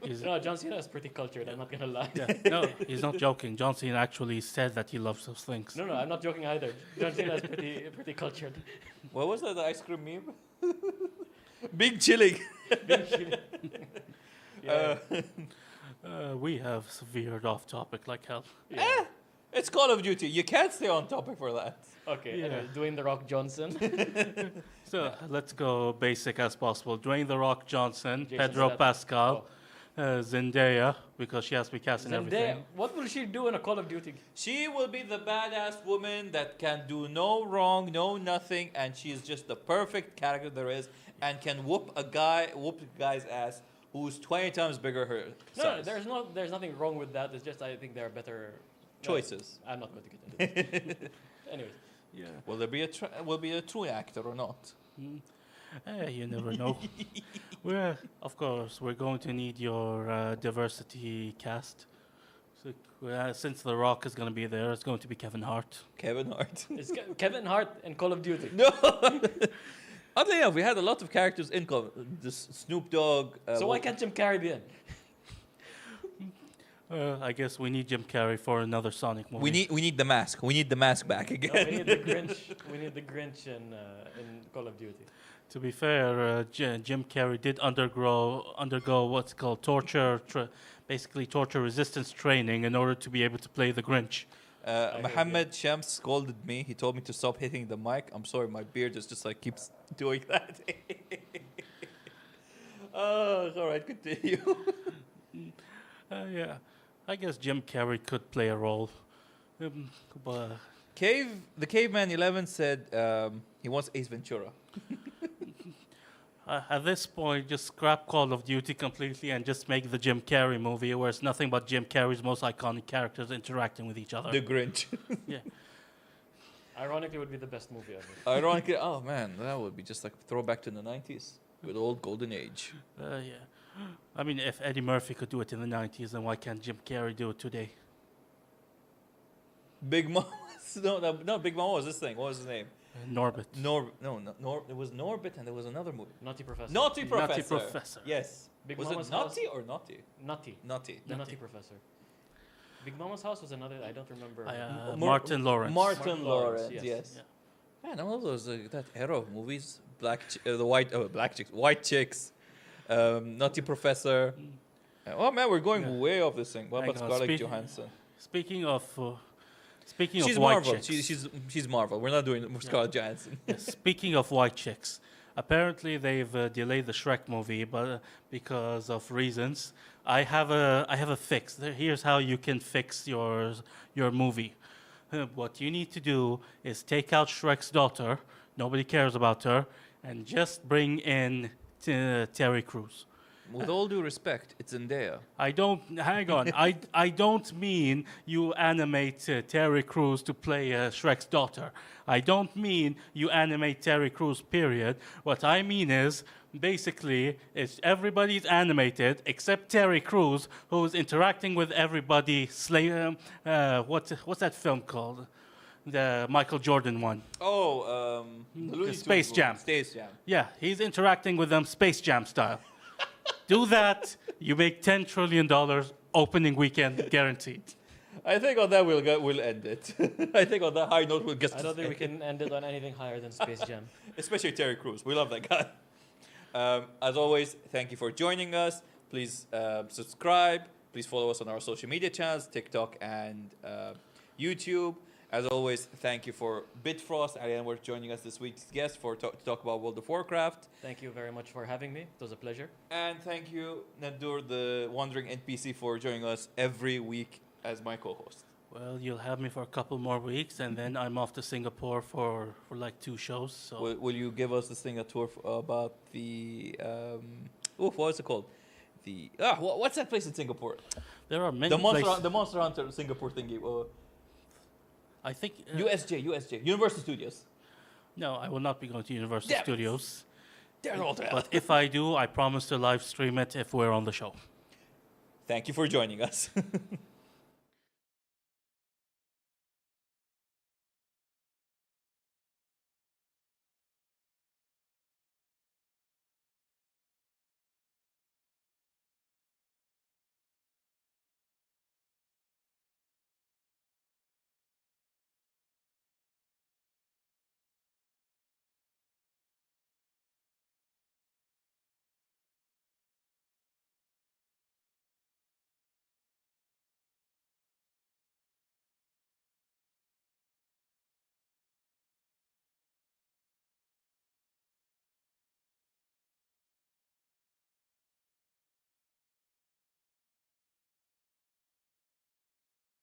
He's, No, John Cena is pretty cultured. I'm not gonna lie. yeah, no, he's not joking. John Cena actually said that he loves those things. No, I'm not joking either. John Cena is pretty cultured. What was that? The ice cream meme? Big chilling. Yeah. We have veered off topic like hell. yeah. It's Call of Duty. You can't stay on topic for that. Okay. Yeah. Anyway, Dwayne the Rock Johnson. So let's go basic as possible. Dwayne the Rock Johnson, Jason Pedro Statham. Pascal, Zendaya, because she has to be cast in Zendaya. everything. What will she do in a Call of Duty? She will be the badass woman that can do no wrong, no nothing, and she's just the perfect character there is, and can whoop a guy's ass who's 20 times bigger her No, size. there's nothing wrong with that. It's just I think there are better Choices. No, I'm not going to get into this. Anyways, Yeah. Will there be a true actor or not? You never know. Of course, we're going to need your diversity cast. So, since The Rock is going to be there, it's going to be Kevin Hart. Kevin Hart. it's Kevin Hart in Call of Duty. No. Oddly enough, we had a lot of characters in this Snoop Dogg. So why can't Jim Carrey be in? I guess we need Jim Carrey for another Sonic movie. we need the mask. We need the mask back No, again. we need the Grinch. We need the Grinch in Call of Duty. To be fair, Jim Carrey did undergo what's called basically torture resistance training in order to be able to play the Grinch. heard Mohammed Shams scolded me. He told me to stop hitting the mic. I'm sorry, my beard is just like keeps doing that. Oh, all right, continue. Yeah, I guess Jim Carrey could play a role. But The Caveman 11 said he wants Ace Ventura. at this point, just scrap Call of Duty completely and just make the Jim Carrey movie where it's nothing but Jim Carrey's most iconic characters interacting with each other. The Grinch. Yeah. Ironically, it would be the best movie ever. Ironically, oh man, that would be just like a throwback to the 90s. Good old golden age. Yeah. I mean, if Eddie Murphy could do it in the 90s, then why can't Jim Carrey do it today? Big Mom. No, Big Mom was this thing. What was his name? Norbit. It was Norbit, and there was another movie. Naughty Professor. Naughty Professor. Naughty Professor. Yes. Big Was Mama's it house. Naughty or Naughty? Nutty. Naughty. The Nutty Professor. Big Mama's house was another. I don't remember. Martin Lawrence. Martin Martin Lawrence, Lawrence, yes. Yeah. Man, all those that era of movies, black chicks, white chicks, Naughty Professor. Oh man, we're going Yeah. way off this thing. What Hang about on, Scarlett Johansson? Speaking of She's white Marvel. chicks. She's Marvel. We're not doing Scarlett Johansson. Yes, speaking of white chicks, apparently they've delayed the Shrek movie, but because of reasons. I have a fix. Here's how you can fix your movie. What you need to do is take out Shrek's daughter. Nobody cares about her, and just bring in Terry Crews. With all due respect, it's Zendaya. I don't. Hang on. I don't mean you animate Terry Crews to play Shrek's daughter. I don't mean you animate Terry Crews. Period. What I mean is basically it's everybody's animated except Terry Crews, who's interacting with everybody. What's that film called? The Michael Jordan one. Oh, the Looney Space Tunes Jam. movie. Space Jam. Yeah, he's interacting with them Space Jam style. Do that, you make $10 trillion opening weekend guaranteed. I think on that we'll end it. I think on that high note we'll get. I don't think we can end it on anything higher than Space Jam. Especially Terry Crews. We love that guy. As always, thank you for joining us. Please subscribe. Please follow us on our social media channels, TikTok and YouTube. As always, thank you for Bitfrost, Ariane, for joining us this week's guest to talk about World of Warcraft. Thank you very much for having me. It was a pleasure. And thank you, Nadur, the wandering NPC, for joining us every week as my co-host. Well, you'll have me for a couple more weeks, and then I'm off to Singapore for like 2 shows. So Will you give us this thing a tour about the what was it called? What's that place in Singapore? there are many The places. Monster Hunter Singapore thingy. I think USJ, Universal Studios. no, I will not be going to Universal Damn it. Studios. They're all there. But if I do, I promise to live stream it if we're on the show. Thank you for joining us.